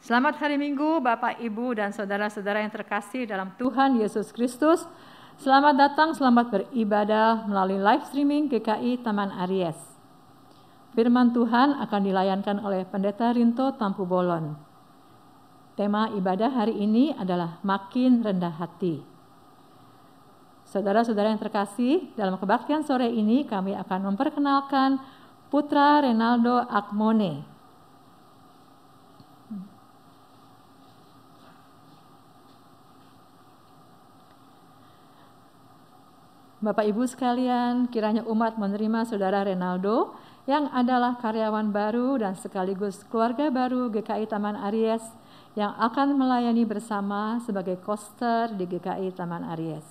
Selamat hari Minggu Bapak, Ibu, dan saudara-saudara yang terkasih dalam Tuhan Yesus Kristus. Selamat datang, selamat beribadah melalui live streaming GKI Taman Aries. Firman Tuhan akan dilayankan oleh Pendeta Rinto Tampu Bolon. Tema ibadah hari ini adalah makin rendah hati. Saudara-saudara yang terkasih, dalam kebaktian sore ini kami akan memperkenalkan Putra Renaldo Akmone. Bapak Ibu sekalian, kiranya umat menerima Saudara Renaldo yang adalah karyawan baru dan sekaligus keluarga baru GKI Taman Aries yang akan melayani bersama sebagai koster di GKI Taman Aries.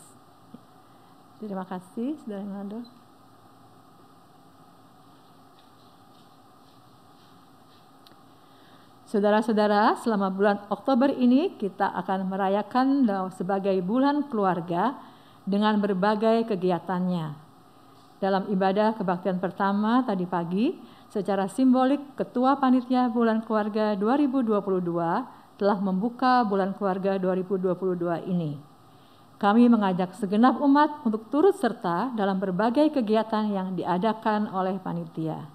Terima kasih, Saudara Renaldo. Saudara-saudara, selama bulan Oktober ini kita akan merayakan sebagai bulan keluarga dengan berbagai kegiatannya. Dalam ibadah kebaktian pertama tadi pagi, secara simbolik Ketua Panitia Bulan Keluarga 2022 telah membuka Bulan Keluarga 2022 ini. Kami mengajak segenap umat untuk turut serta dalam berbagai kegiatan yang diadakan oleh panitia.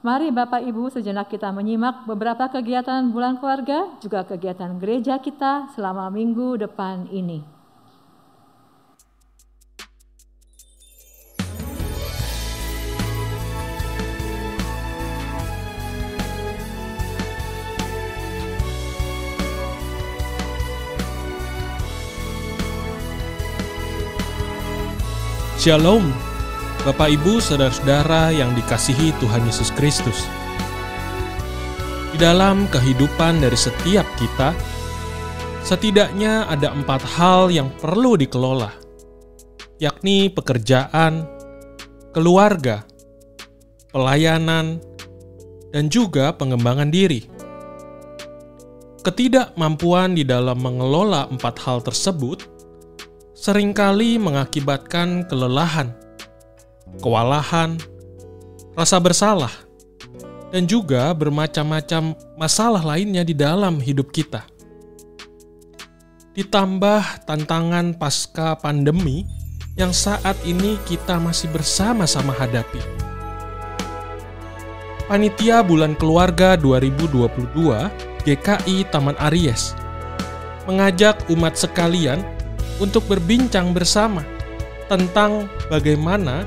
Mari Bapak Ibu sejenak kita menyimak beberapa kegiatan Bulan Keluarga, juga kegiatan gereja kita selama minggu depan ini. Shalom, Bapak Ibu, saudara-saudara yang dikasihi Tuhan Yesus Kristus. Di dalam kehidupan dari setiap kita, setidaknya ada 4 hal yang perlu dikelola, yakni pekerjaan, keluarga, pelayanan, dan juga pengembangan diri. Ketidakmampuan di dalam mengelola 4 hal tersebut seringkali mengakibatkan kelelahan, kewalahan, rasa bersalah, dan juga bermacam-macam masalah lainnya di dalam hidup kita. Ditambah tantangan pasca pandemi yang saat ini kita masih bersama-sama hadapi. Panitia Bulan Keluarga 2022 GKI Taman Aries mengajak umat sekalian untuk berbincang bersama tentang bagaimana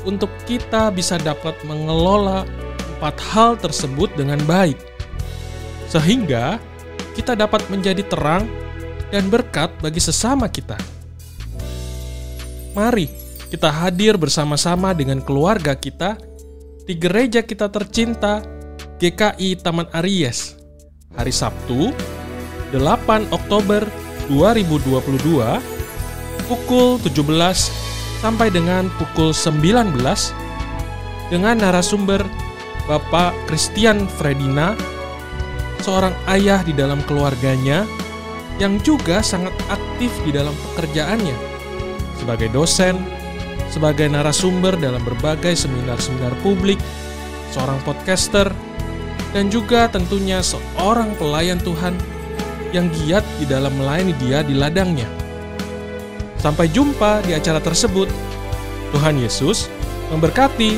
untuk kita bisa dapat mengelola 4 hal tersebut dengan baik, sehingga kita dapat menjadi terang dan berkat bagi sesama kita. Mari kita hadir bersama-sama dengan keluarga kita di gereja kita tercinta GKI Taman Aries hari Sabtu 8 Oktober 2022 pukul 17 sampai dengan pukul 19 dengan narasumber Bapak Christian Fredina, seorang ayah di dalam keluarganya yang juga sangat aktif di dalam pekerjaannya sebagai dosen, sebagai narasumber dalam berbagai seminar-seminar publik, seorang podcaster, dan juga tentunya seorang pelayan Tuhan yang giat di dalam melayani dia di ladangnya. Sampai jumpa di acara tersebut. Tuhan Yesus memberkati.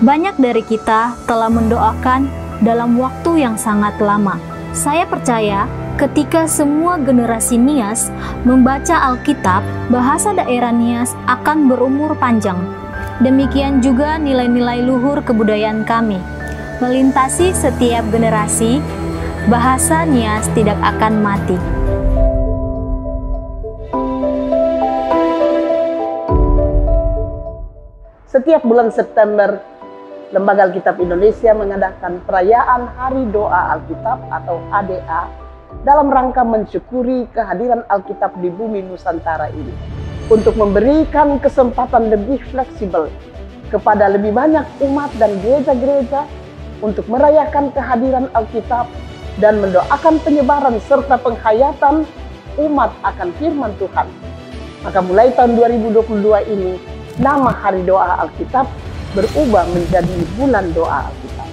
Banyak dari kita telah mendoakan dalam waktu yang sangat lama. Saya percaya ketika semua generasi Nias membaca Alkitab, bahasa daerah Nias akan berumur panjang. Demikian juga nilai-nilai luhur kebudayaan kami. Melintasi setiap generasi, bahasa Nias tidak akan mati. Setiap bulan September, Lembaga Alkitab Indonesia mengadakan perayaan Hari Doa Alkitab atau HDA dalam rangka mensyukuri kehadiran Alkitab di bumi Nusantara ini. Untuk memberikan kesempatan lebih fleksibel kepada lebih banyak umat dan gereja-gereja untuk merayakan kehadiran Alkitab dan mendoakan penyebaran serta penghayatan umat akan firman Tuhan. Maka mulai tahun 2022 ini, nama Hari Doa Alkitab berubah menjadi Bulan Doa Alkitab.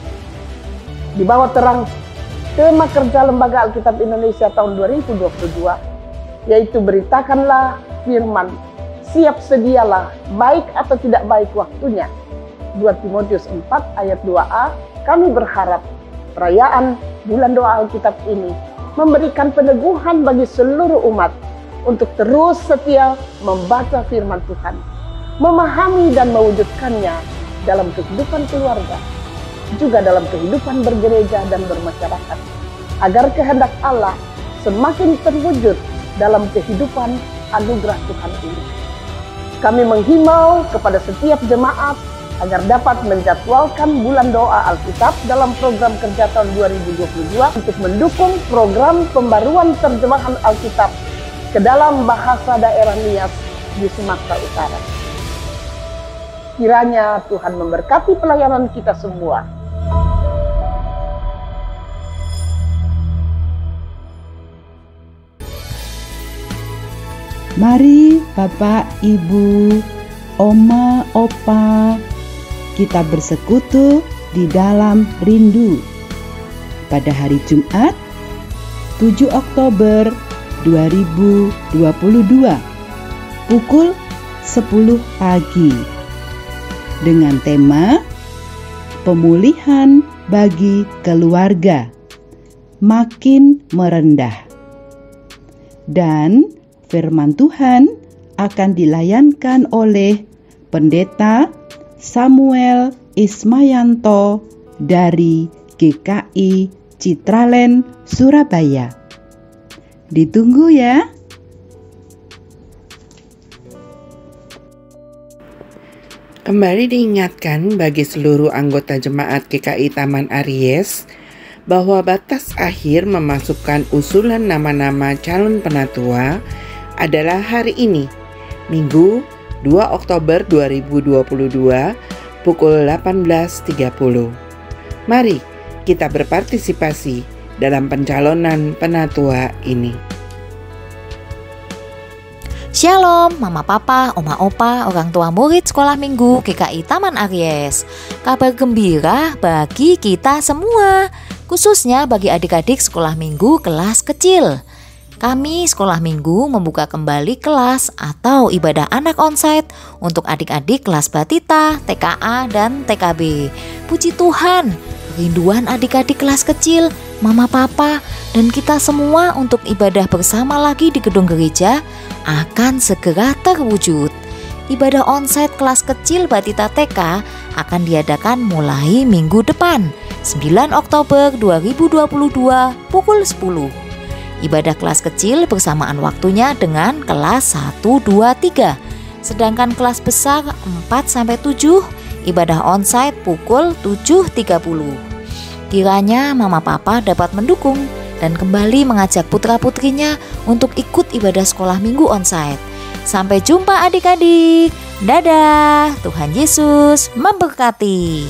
Di bawah terang tema kerja Lembaga Alkitab Indonesia tahun 2022, yaitu beritakanlah firman, siap sedialah, baik atau tidak baik waktunya. 2 Timotius 4 ayat 2a, kami berharap perayaan Bulan Doa Alkitab ini memberikan peneguhan bagi seluruh umat untuk terus setia membaca firman Tuhan, memahami dan mewujudkannya dalam kehidupan keluarga, juga dalam kehidupan bergereja dan bermasyarakat, agar kehendak Allah semakin terwujud dalam kehidupan anugerah Tuhan ini. Kami menghimbau kepada setiap jemaat agar dapat menjadwalkan Bulan Doa Alkitab dalam program kerja tahun 2022 untuk mendukung program pembaruan terjemahan Alkitab ke dalam bahasa daerah Nias di Sumatera Utara. Kiranya Tuhan memberkati pelayanan kita semua. Mari Bapak, Ibu, Oma, Opa, kita bersekutu di dalam rindu pada hari Jumat 7 Oktober 2022 pukul 10 pagi dengan tema pemulihan bagi keluarga makin merendah, dan firman Tuhan akan dilayankan oleh Pendeta Samuel Ismayanto dari GKI Citraland, Surabaya. Ditunggu ya. Kembali diingatkan bagi seluruh anggota jemaat GKI Taman Aries bahwa batas akhir memasukkan usulan nama-nama calon penatua adalah hari ini, Minggu 2 Oktober 2022 pukul 18.30. Mari kita berpartisipasi dalam pencalonan penatua ini. Shalom, Mama Papa, Oma Opa, orang tua murid sekolah minggu GKI Taman Aries. Kabar gembira bagi kita semua, khususnya bagi adik-adik sekolah minggu kelas kecil. Kami sekolah minggu membuka kembali kelas atau ibadah anak onsite untuk adik-adik kelas Batita, TKA, dan TKB. Puji Tuhan, kerinduan adik-adik kelas kecil, Mama Papa, dan kita semua untuk ibadah bersama lagi di gedung gereja akan segera terwujud. Ibadah onsite kelas kecil Batita TK akan diadakan mulai minggu depan, 9 Oktober 2022 pukul 10. Ibadah kelas kecil bersamaan waktunya dengan kelas 1, 2, 3. Sedangkan kelas besar 4-7 ibadah onsite pukul 7.30. Kiranya Mama Papa dapat mendukung dan kembali mengajak putra-putrinya untuk ikut ibadah sekolah minggu onsite. Sampai jumpa adik-adik. Dadah, Tuhan Yesus memberkati.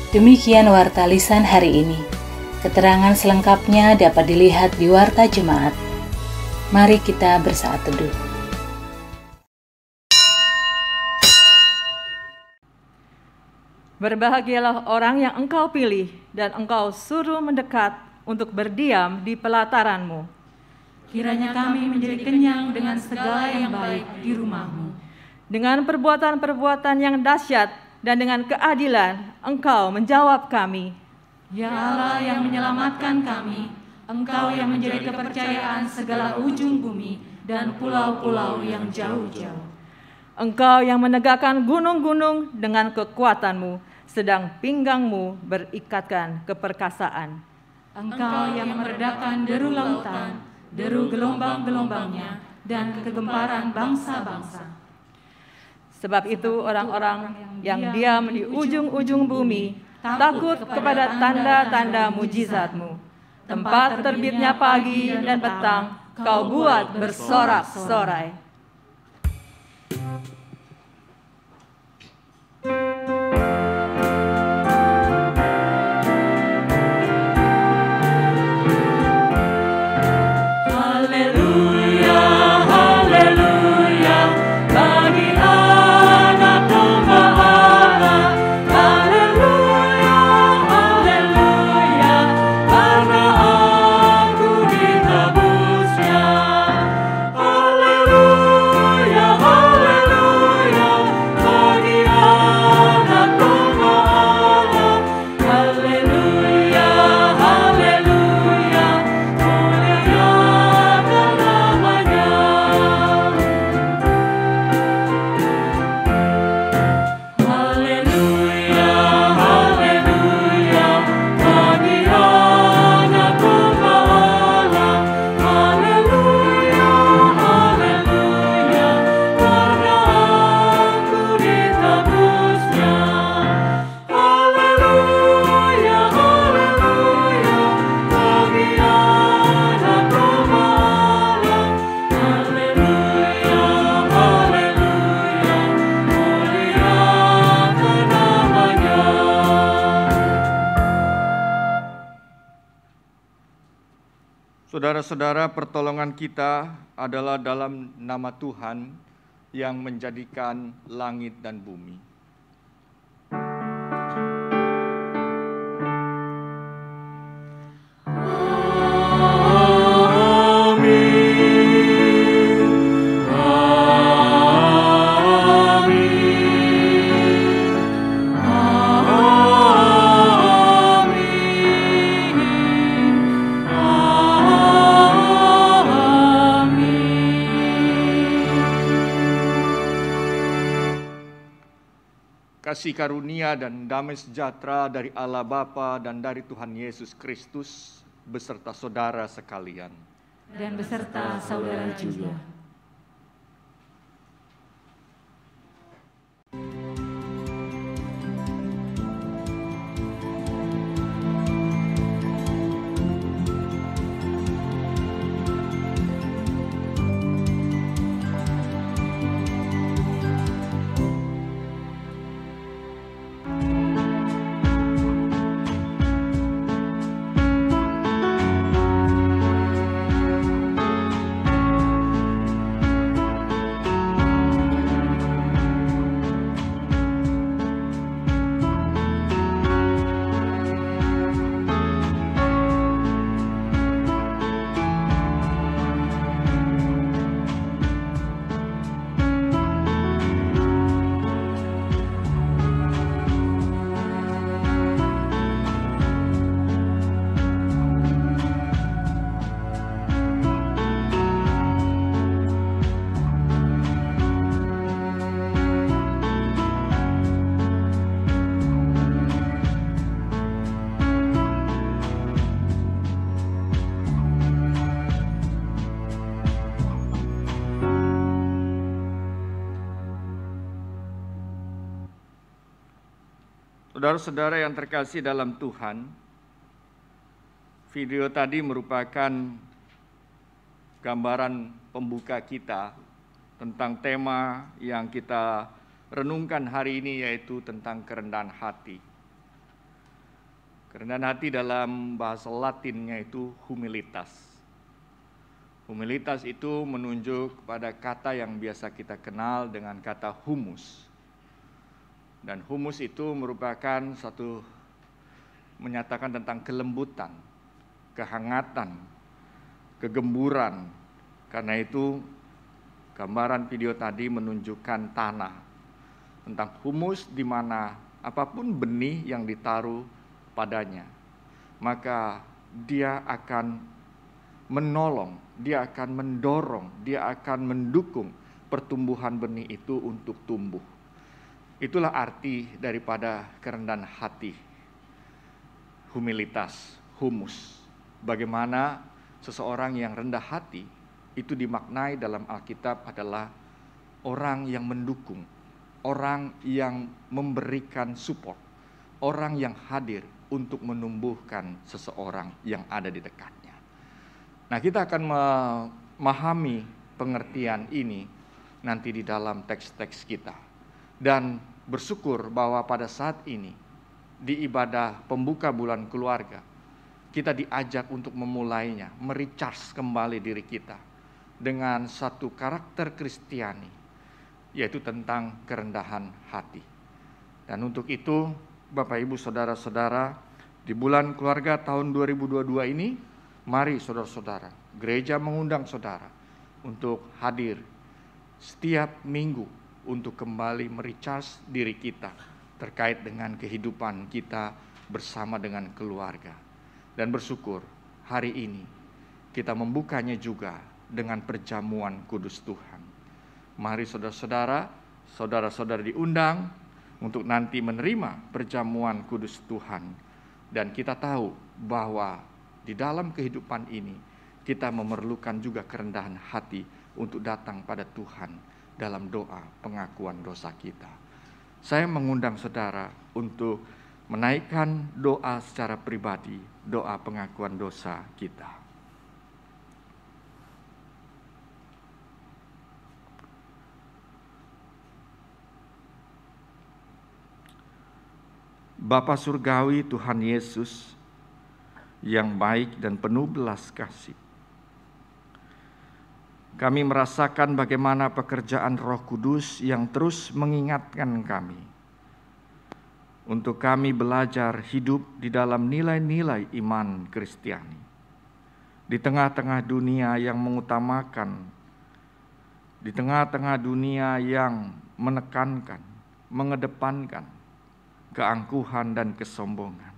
Demikian Warta Lisan hari ini. Keterangan selengkapnya dapat dilihat di Warta Jemaat. Mari kita bersaat teduh. Berbahagialah orang yang Engkau pilih dan Engkau suruh mendekat untuk berdiam di pelataranmu. Kiranya kami menjadi kenyang dengan segala yang baik di rumah-Mu. Dengan perbuatan-perbuatan yang dahsyat dan dengan keadilan Engkau menjawab kami. Ya Allah yang menyelamatkan kami, Engkau yang menjadi kepercayaan segala ujung bumi dan pulau-pulau yang jauh-jauh. Engkau yang menegakkan gunung-gunung dengan kekuatan-Mu, sedang pinggang-Mu berikatkan keperkasaan. Engkau yang meredakan deru lautan, deru gelombang-gelombangnya, dan kegemparan bangsa-bangsa. Sebab itu orang-orang yang diam di ujung-ujung bumi takut kepada tanda-tanda mujizat-Mu. Tempat terbitnya pagi dan petang Kau buat bersorak-sorai. Saudara-saudara, pertolongan kita adalah dalam nama Tuhan yang menjadikan langit dan bumi. Kasih karunia dan damai sejahtera dari Allah Bapa dan dari Tuhan Yesus Kristus beserta saudara sekalian. Dan beserta saudara juga. Saudara-saudara yang terkasih dalam Tuhan, video tadi merupakan gambaran pembuka kita tentang tema yang kita renungkan hari ini, yaitu tentang kerendahan hati. Kerendahan hati dalam bahasa Latinnya itu humilitas. Humilitas itu menunjuk pada kata yang biasa kita kenal dengan kata humus. Dan humus itu merupakan satu menyatakan tentang kelembutan, kehangatan, kegemburan. Karena itu gambaran video tadi menunjukkan tanah. Tentang humus di mana apapun benih yang ditaruh padanya, maka dia akan menolong, dia akan mendorong, dia akan mendukung pertumbuhan benih itu untuk tumbuh. Itulah arti daripada kerendahan hati, humilitas, humus. Bagaimana seseorang yang rendah hati itu dimaknai dalam Alkitab adalah orang yang mendukung, orang yang memberikan support, orang yang hadir untuk menumbuhkan seseorang yang ada di dekatnya. Nah, kita akan memahami pengertian ini nanti di dalam teks-teks kita. Dan bersyukur bahwa pada saat ini di ibadah pembuka bulan keluarga, kita diajak untuk memulainya, merecharge kembali diri kita dengan satu karakter Kristiani, yaitu tentang kerendahan hati. Dan untuk itu, Bapak Ibu Saudara-saudara, di bulan keluarga tahun 2022 ini, mari saudara-saudara, gereja mengundang saudara untuk hadir setiap minggu untuk kembali merecharge diri kita terkait dengan kehidupan kita bersama dengan keluarga. Dan bersyukur hari ini kita membukanya juga dengan perjamuan kudus Tuhan. Mari saudara-saudara, saudara-saudara diundang untuk nanti menerima perjamuan kudus Tuhan. Dan kita tahu bahwa di dalam kehidupan ini kita memerlukan juga kerendahan hati untuk datang pada Tuhan dalam doa pengakuan dosa kita. Saya mengundang saudara untuk menaikkan doa secara pribadi, doa pengakuan dosa kita. Bapa Surgawi Tuhan Yesus yang baik dan penuh belas kasih, kami merasakan bagaimana pekerjaan Roh Kudus yang terus mengingatkan kami untuk kami belajar hidup di dalam nilai-nilai iman Kristiani. Di tengah-tengah dunia yang mengutamakan, di tengah-tengah dunia yang menekankan, mengedepankan keangkuhan dan kesombongan,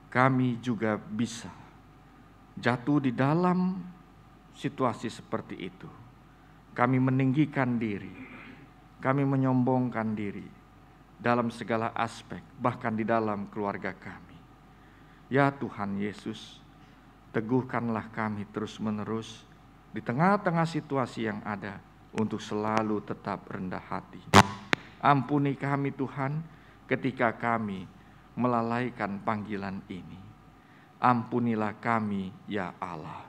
kami juga bisa jatuh di dalam situasi seperti itu. Kami meninggikan diri, kami menyombongkan diri dalam segala aspek, bahkan di dalam keluarga kami. Ya Tuhan Yesus, teguhkanlah kami terus-menerus di tengah-tengah situasi yang ada untuk selalu tetap rendah hati. Ampuni kami Tuhan ketika kami melalaikan panggilan ini. Ampunilah kami ya Allah.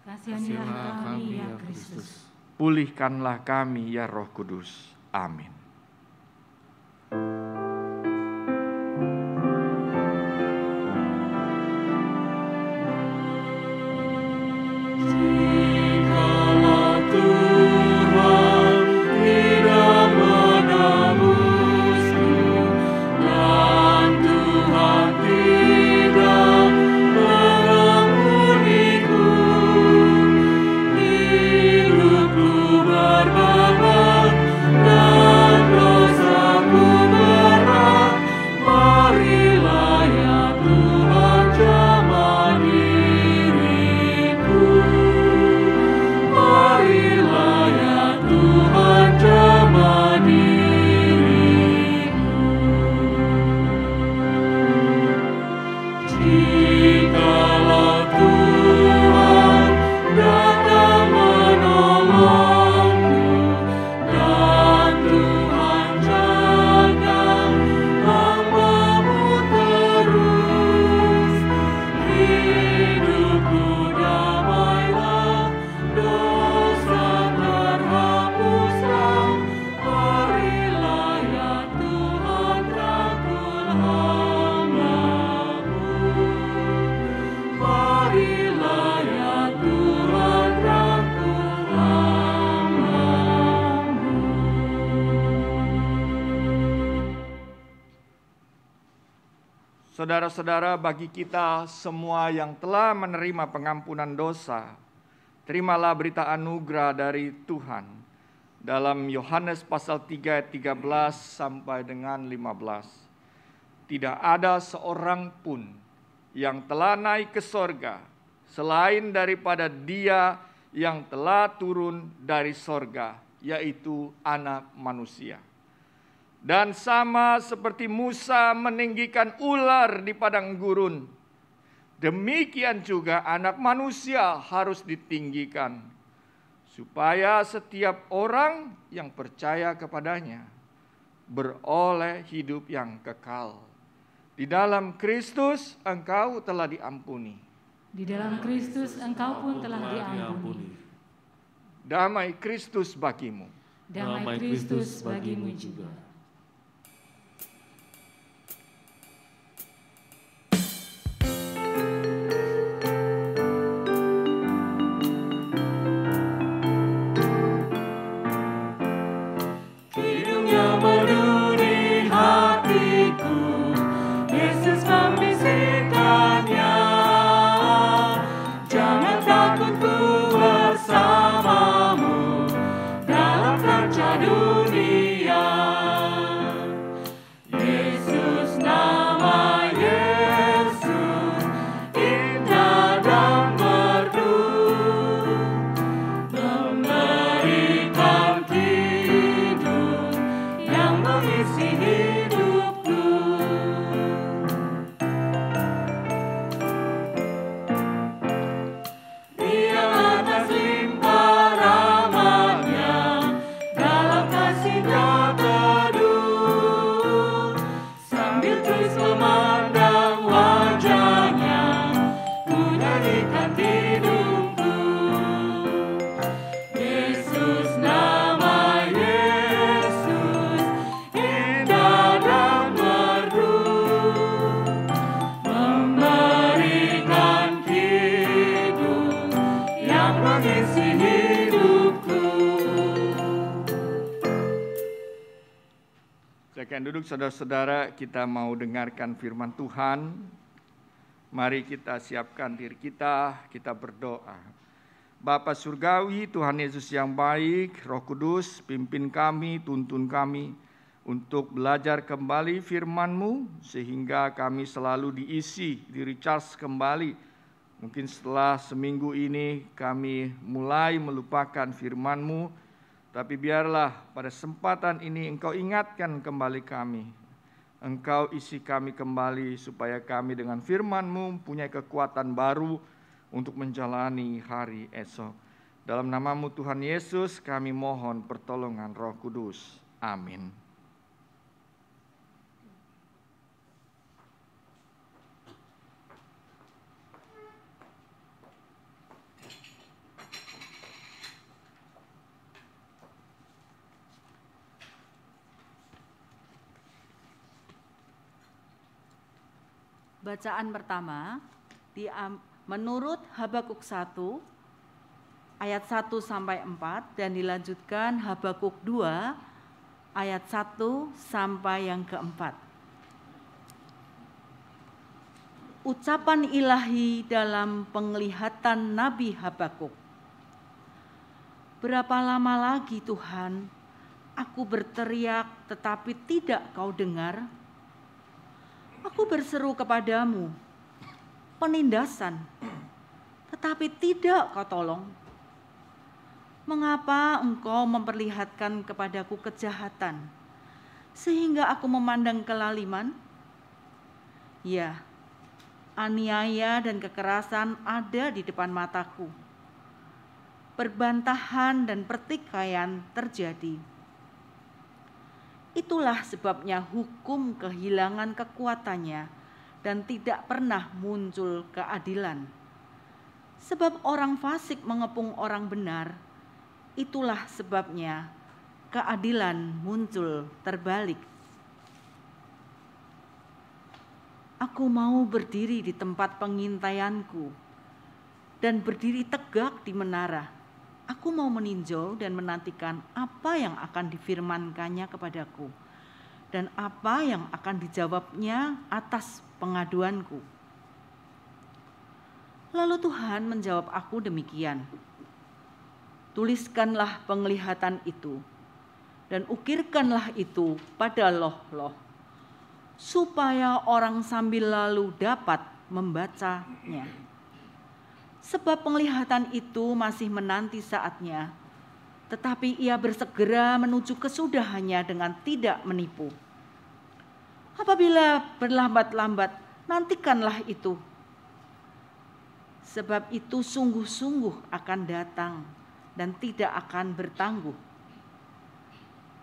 Kasihanilah kami ya Kristus. Pulihkanlah kami ya Roh Kudus. Amin. Berbalik dan Saudara-saudara, bagi kita semua yang telah menerima pengampunan dosa, terimalah berita anugerah dari Tuhan. Dalam Yohanes pasal 3 ayat 13 sampai dengan 15. Tidak ada seorang pun yang telah naik ke sorga selain daripada Dia yang telah turun dari sorga, yaitu Anak Manusia. Dan sama seperti Musa meninggikan ular di padang gurun, demikian juga Anak Manusia harus ditinggikan, supaya setiap orang yang percaya kepadanya beroleh hidup yang kekal. Di dalam Kristus engkau telah diampuni. Di dalam Kristus engkau pun telah diampuni. Damai Kristus bagimu. Damai Kristus bagimu juga. Silakan duduk saudara-saudara, kita mau dengarkan firman Tuhan. Mari kita siapkan diri kita berdoa. Bapa Surgawi, Tuhan Yesus yang baik, Roh Kudus, pimpin kami, tuntun kami untuk belajar kembali firman-Mu, sehingga kami selalu diisi, di-recharge kembali. Mungkin setelah seminggu ini kami mulai melupakan firman-Mu, tapi biarlah pada kesempatan ini Engkau ingatkan kembali kami. Engkau isi kami kembali supaya kami dengan firman-Mu mempunyai kekuatan baru untuk menjalani hari esok. Dalam nama-Mu Tuhan Yesus kami mohon pertolongan Roh Kudus. Amin. Bacaan pertama menurut Habakuk 1 ayat 1 sampai 4 dan dilanjutkan Habakuk 2 ayat 1 sampai yang keempat. Ucapan ilahi dalam penglihatan Nabi Habakuk. Berapa lama lagi Tuhan aku berteriak tetapi tidak Kau dengar? Aku berseru kepadamu, penindasan, tetapi tidak Kau tolong. Mengapa Engkau memperlihatkan kepadaku kejahatan, sehingga aku memandang kelaliman? Ya, aniaya dan kekerasan ada di depan mataku. Perbantahan dan pertikaian terjadi. Itulah sebabnya hukum kehilangan kekuatannya dan tidak pernah muncul keadilan. Sebab orang fasik mengepung orang benar, itulah sebabnya keadilan muncul terbalik. Aku mau berdiri di tempat pengintaianku dan berdiri tegak di menara. Aku mau meninjau dan menantikan apa yang akan difirmankannya kepadaku. dan apa yang akan dijawabnya atas pengaduanku. Lalu Tuhan menjawab aku demikian, tuliskanlah penglihatan itu dan ukirkanlah itu pada loh-loh, supaya orang sambil lalu dapat membacanya. Sebab penglihatan itu masih menanti saatnya, tetapi ia bersegera menuju kesudahannya dengan tidak menipu. Apabila berlambat-lambat, nantikanlah itu. Sebab itu sungguh-sungguh akan datang dan tidak akan bertangguh.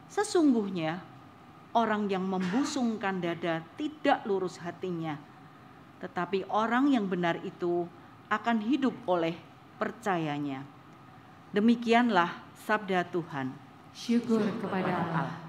Sesungguhnya orang yang membusungkan dada tidak lurus hatinya, tetapi orang yang benar itu akan hidup oleh percayanya. Demikianlah sabda Tuhan. Syukur kepada Allah.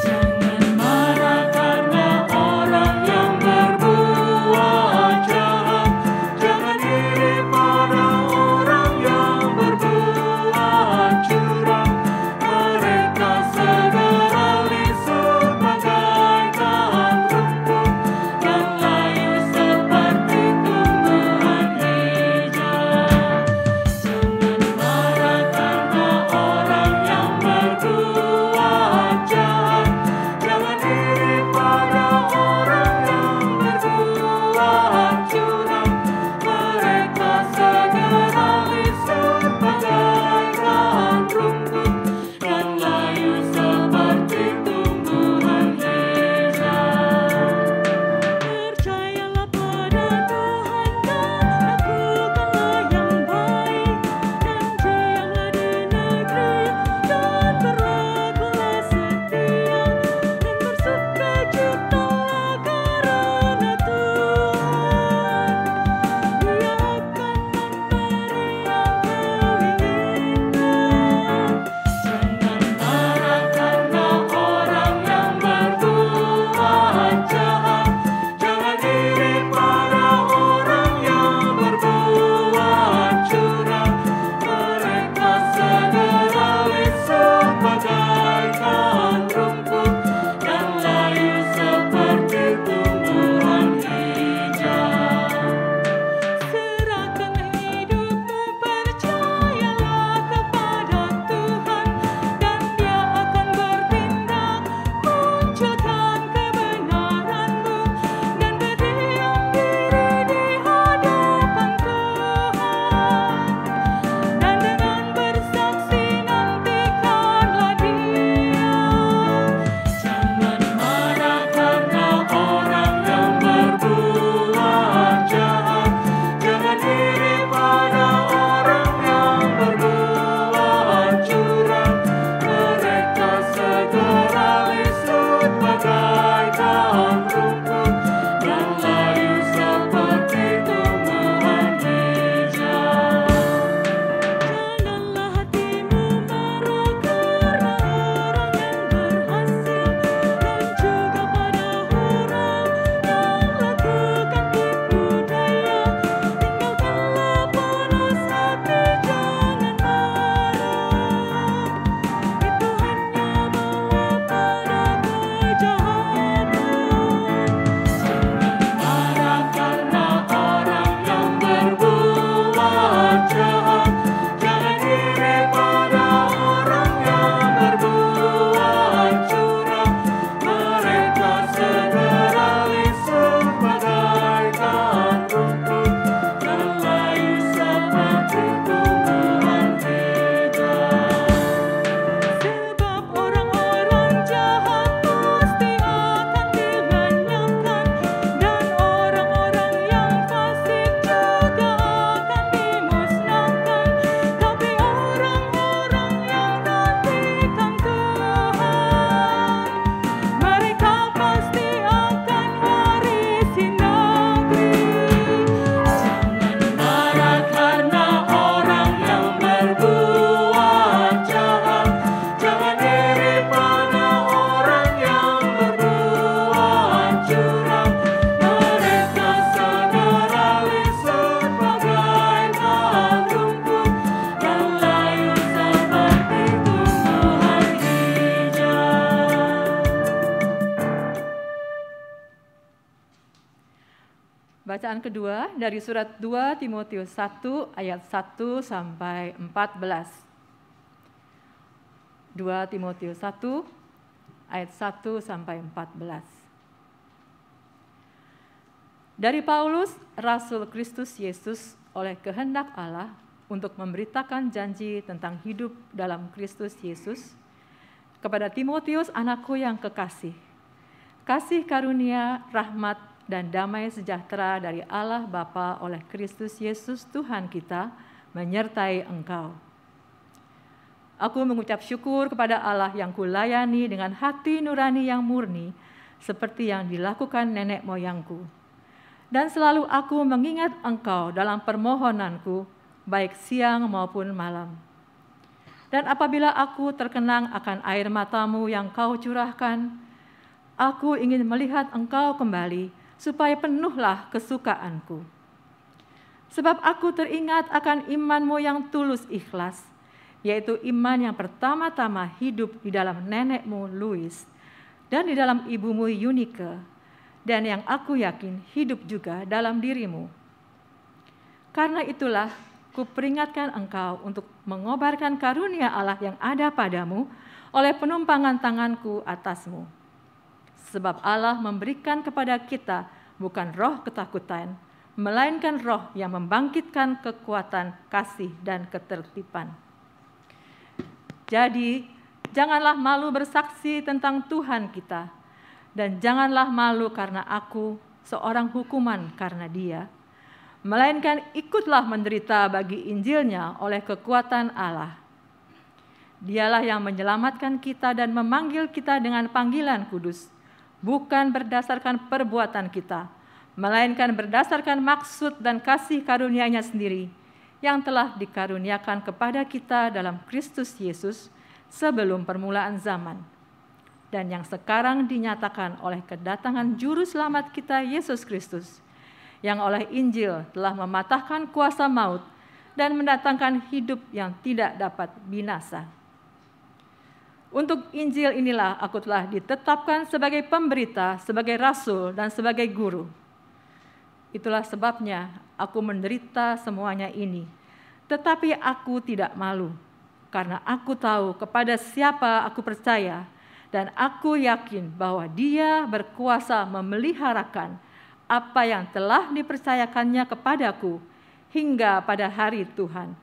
Jangan Bacaan kedua dari surat 2 Timotius 1 ayat 1 sampai 14. 2 Timotius 1 ayat 1 sampai 14. Dari Paulus, Rasul Kristus Yesus oleh kehendak Allah untuk memberitakan janji tentang hidup dalam Kristus Yesus, kepada Timotius anakku yang kekasih, kasih karunia, rahmat, dan damai sejahtera dari Allah Bapa oleh Kristus Yesus Tuhan kita menyertai engkau. Aku mengucap syukur kepada Allah yang kulayani dengan hati nurani yang murni, seperti yang dilakukan nenek moyangku. Dan selalu aku mengingat engkau dalam permohonanku, baik siang maupun malam. Dan apabila aku terkenang akan air matamu yang kau curahkan, aku ingin melihat engkau kembali, supaya penuhlah kesukaanku. Sebab aku teringat akan imanmu yang tulus ikhlas, yaitu iman yang pertama-tama hidup di dalam nenekmu Louis dan di dalam ibumu Eunike, dan yang aku yakin hidup juga dalam dirimu. Karena itulah kuperingatkan engkau untuk mengobarkan karunia Allah yang ada padamu oleh penumpangan tanganku atasmu. Sebab Allah memberikan kepada kita bukan roh ketakutan, melainkan roh yang membangkitkan kekuatan, kasih, dan ketertiban. Jadi, janganlah malu bersaksi tentang Tuhan kita, dan janganlah malu karena aku seorang hukuman karena Dia, melainkan ikutlah menderita bagi Injilnya oleh kekuatan Allah. Dialah yang menyelamatkan kita dan memanggil kita dengan panggilan kudus, bukan berdasarkan perbuatan kita, melainkan berdasarkan maksud dan kasih karunia-Nya sendiri, yang telah dikaruniakan kepada kita dalam Kristus Yesus sebelum permulaan zaman, dan yang sekarang dinyatakan oleh kedatangan Juru Selamat kita Yesus Kristus, yang oleh Injil telah mematahkan kuasa maut dan mendatangkan hidup yang tidak dapat binasa. Untuk Injil inilah aku telah ditetapkan sebagai pemberita, sebagai rasul, dan sebagai guru. Itulah sebabnya aku menderita semuanya ini. Tetapi aku tidak malu, karena aku tahu kepada siapa aku percaya, dan aku yakin bahwa Dia berkuasa memeliharakan apa yang telah dipercayakannya kepadaku hingga pada hari Tuhan.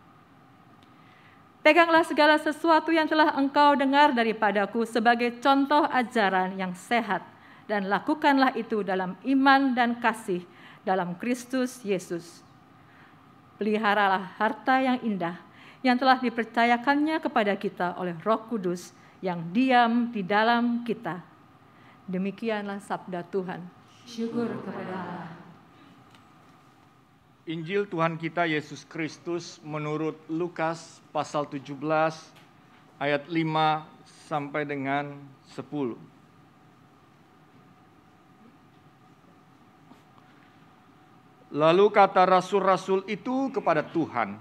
Peganglah segala sesuatu yang telah engkau dengar daripadaku sebagai contoh ajaran yang sehat, dan lakukanlah itu dalam iman dan kasih dalam Kristus Yesus. Peliharalah harta yang indah yang telah dipercayakannya kepada kita oleh Roh Kudus yang diam di dalam kita. Demikianlah sabda Tuhan. Syukur kepada Allah. Injil Tuhan kita Yesus Kristus menurut Lukas pasal 17 ayat 5 sampai dengan 10. Lalu kata rasul-rasul itu kepada Tuhan,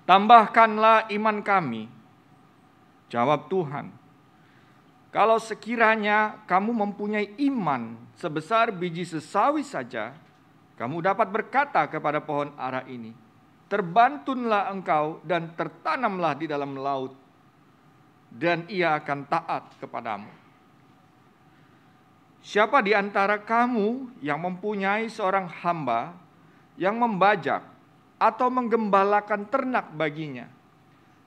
"Tambahkanlah iman kami." Jawab Tuhan, "Kalau sekiranya kamu mempunyai iman sebesar biji sesawi saja, kamu dapat berkata kepada pohon ara ini, 'Terbantunlah engkau dan tertanamlah di dalam laut,' dan ia akan taat kepadamu. Siapa di antara kamu yang mempunyai seorang hamba yang membajak atau menggembalakan ternak baginya,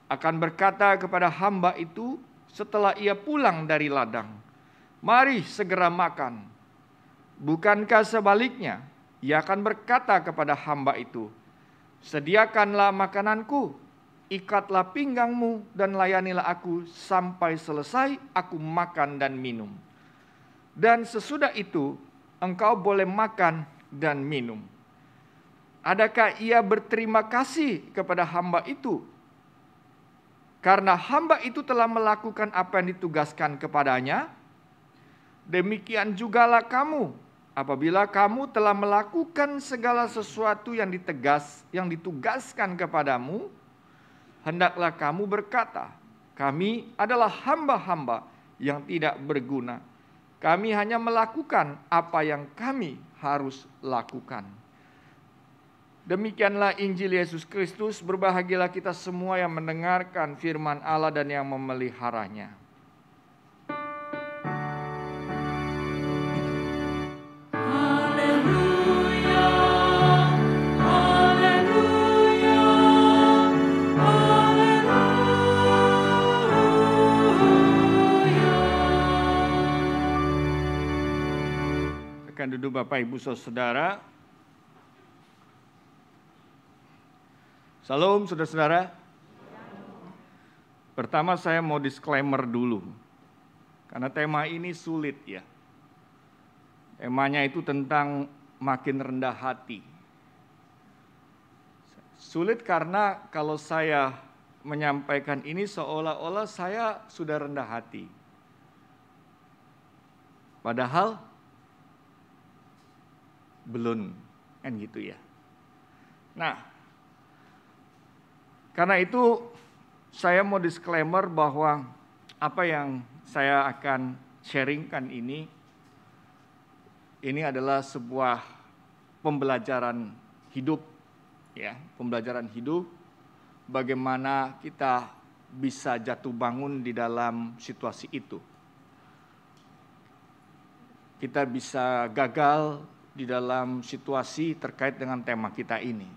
akan berkata kepada hamba itu setelah ia pulang dari ladang, 'Mari segera makan,' bukankah sebaliknya ia akan berkata kepada hamba itu, 'Sediakanlah makananku, ikatlah pinggangmu dan layanilah aku sampai selesai aku makan dan minum. Dan sesudah itu engkau boleh makan dan minum.' Adakah ia berterima kasih kepada hamba itu? Karena hamba itu telah melakukan apa yang ditugaskan kepadanya. Demikian jugalah kamu, apabila kamu telah melakukan segala sesuatu yang ditugaskan kepadamu, hendaklah kamu berkata, 'Kami adalah hamba-hamba yang tidak berguna. Kami hanya melakukan apa yang kami harus lakukan. Demikianlah Injil Yesus Kristus. Berbahagialah kita semua yang mendengarkan firman Allah dan yang memeliharanya. Duduk Bapak Ibu Saudara. Salam saudara-saudara. Pertama saya mau disclaimer dulu. Karena tema ini sulit ya. Temanya itu tentang makin rendah hati. Sulit karena kalau saya menyampaikan ini seolah-olah saya sudah rendah hati. Padahal belum, kan gitu ya. Nah, karena itu saya mau disclaimer bahwa apa yang saya akan sharingkan ini adalah sebuah pembelajaran hidup, ya, pembelajaran hidup. Bagaimana kita bisa jatuh bangun di dalam situasi itu. Kita bisa gagal di dalam situasi terkait dengan tema kita ini.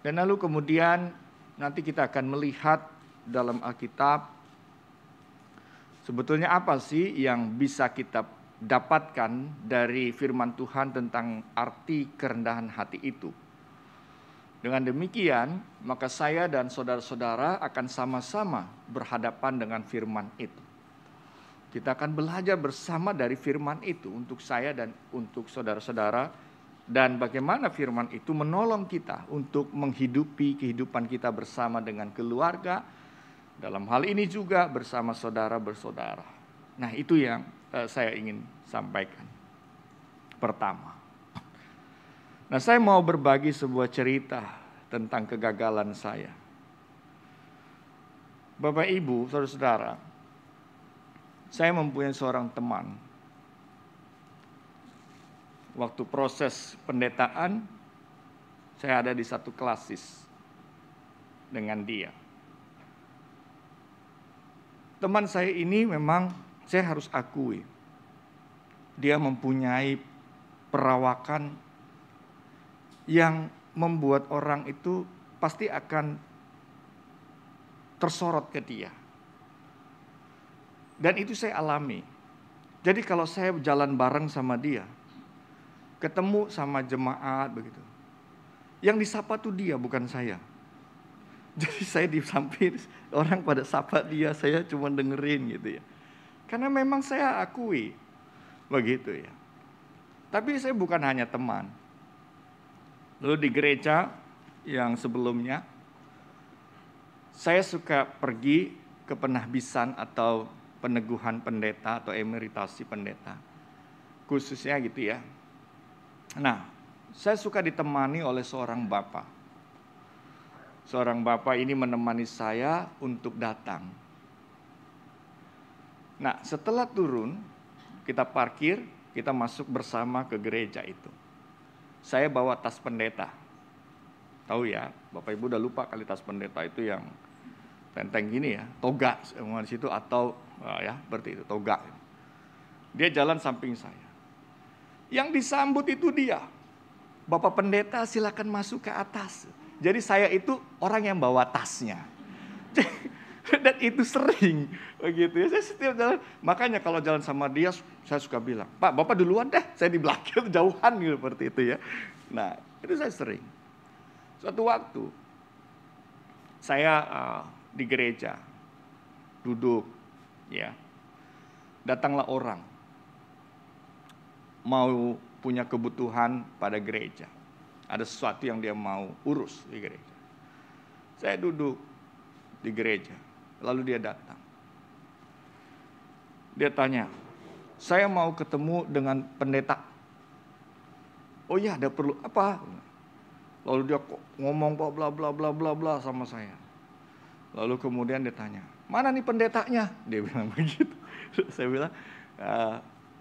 Dan lalu kemudian nanti kita akan melihat dalam Alkitab sebetulnya apa sih yang bisa kita dapatkan dari firman Tuhan tentang arti kerendahan hati itu. Dengan demikian, maka saya dan saudara-saudara akan sama-sama berhadapan dengan firman itu. Kita akan belajar bersama dari firman itu untuk saya dan untuk saudara-saudara. Dan bagaimana firman itu menolong kita untuk menghidupi kehidupan kita bersama dengan keluarga. Dalam hal ini juga bersama saudara-bersaudara. Nah itu yang saya ingin sampaikan. Pertama. Nah saya mau berbagi sebuah cerita tentang kegagalan saya. Bapak Ibu, saudara-saudara. Saya mempunyai seorang teman. Waktu proses pendetaan, saya ada di satu klasis dengan dia. Teman saya ini memang saya harus akui, dia mempunyai perawakan yang membuat orang itu pasti akan tersorot ke dia. Dan itu saya alami. Jadi kalau saya jalan bareng sama dia, ketemu sama jemaat begitu, yang disapa tuh dia bukan saya. Jadi saya di samping orang pada sapa dia, saya cuma dengerin gitu ya. Karena memang saya akui begitu ya. Tapi saya bukan hanya teman. Lalu di gereja yang sebelumnya, saya suka pergi ke penahbisan atau peneguhan pendeta atau emeritasi pendeta. Khususnya gitu ya. Nah, saya suka ditemani oleh seorang bapak. Seorang bapak ini menemani saya untuk datang. Nah, setelah turun, kita parkir, kita masuk bersama ke gereja itu. Saya bawa tas pendeta. Tahu ya, Bapak Ibu udah lupa kali tas pendeta itu yang tenteng gini ya, toga semua di situ atau ya seperti itu, toga. Dia jalan samping saya. Yang disambut itu dia. Bapak pendeta silakan masuk ke atas. Jadi saya itu orang yang bawa tasnya. Dan itu sering begitu ya. Saya setiap jalan, makanya kalau jalan sama dia saya suka bilang, "Pak, Bapak duluan deh, saya di belakang jauhan," gitu seperti itu ya. Nah, itu saya sering. Suatu waktu saya di gereja duduk ya. Datanglah orang mau punya kebutuhan pada gereja. Ada sesuatu yang dia mau urus di gereja. Saya duduk di gereja, lalu dia datang. Dia tanya, "Saya mau ketemu dengan pendeta." "Oh iya, ada perlu apa?" Lalu dia ngomong bla bla bla bla bla sama saya. Lalu kemudian dia tanya, "Mana nih pendetanya?" Dia bilang begitu. Saya bilang,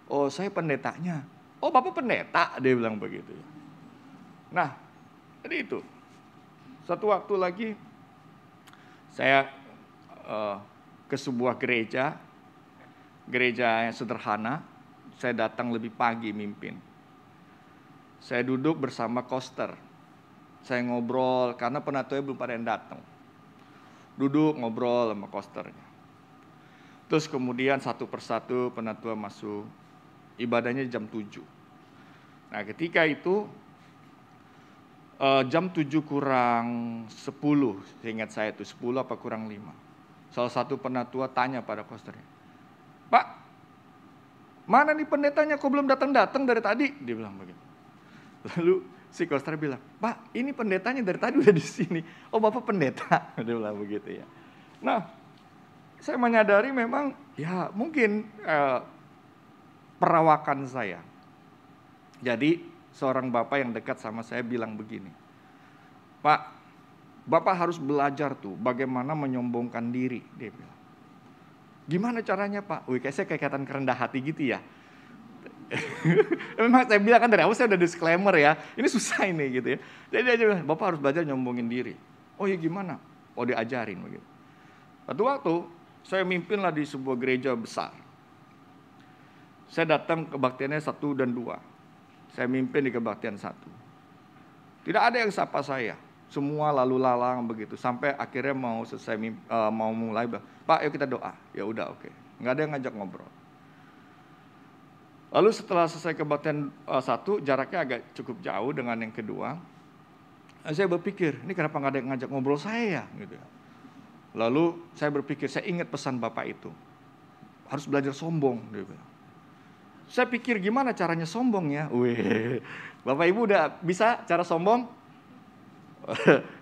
Oh, saya pendetanya. Oh, Bapak pendeta, dia bilang begitu. Nah, jadi itu. Satu waktu lagi saya ke sebuah gereja yang sederhana. Saya datang lebih pagi mimpin. Saya duduk bersama koster. Saya ngobrol karena penatunya belum pada yang datang. Duduk ngobrol sama kosternya. Terus kemudian satu persatu penatua masuk. Ibadahnya jam 7. Nah, ketika itu jam 7 kurang 10, seingat saya itu 10 apa kurang 5. Salah satu penatua tanya pada kosternya, "Pak, mana nih pendetanya, kok belum datang-datang dari tadi?" Dia bilang begitu. Lalu si koster bilang, "Pak, ini pendetanya dari tadi udah di sini." "Oh, Bapak pendeta." Dia bilang begitu ya. Nah, saya menyadari memang ya mungkin perawakan saya. Jadi seorang bapak yang dekat sama saya bilang begini, "Pak, Bapak harus belajar tuh bagaimana menyombongkan diri." Dia bilang. "Gimana caranya, Pak?" Wih, kayak saya kelihatan kerendah hati gitu ya. Memang saya bilang kan dari awal saya udah disclaimer ya, ini susah ini gitu ya. Jadi dia bilang, "Bapak harus belajar nyombongin diri." "Oh ya gimana?" "Oh, diajarin begitu." Satu waktu saya mimpinlah di sebuah gereja besar. Saya datang kebaktiannya 1 dan 2. Saya mimpin di kebaktian 1. Tidak ada yang sapa saya. Semua lalu lalang begitu. Sampai akhirnya mau selesai mau mulai, "Pak, yuk kita doa." Ya udah, oke. Nggak ada yang ngajak ngobrol. Lalu setelah selesai kebaktian 1, jaraknya agak cukup jauh dengan yang kedua. Saya berpikir, ini kenapa nggak ada yang ngajak ngobrol saya ya? Gitu ya. Lalu saya berpikir, saya ingat pesan Bapak itu. Harus belajar sombong, dia bilang. Saya pikir gimana caranya sombong ya? Wih, Bapak Ibu udah bisa cara sombong?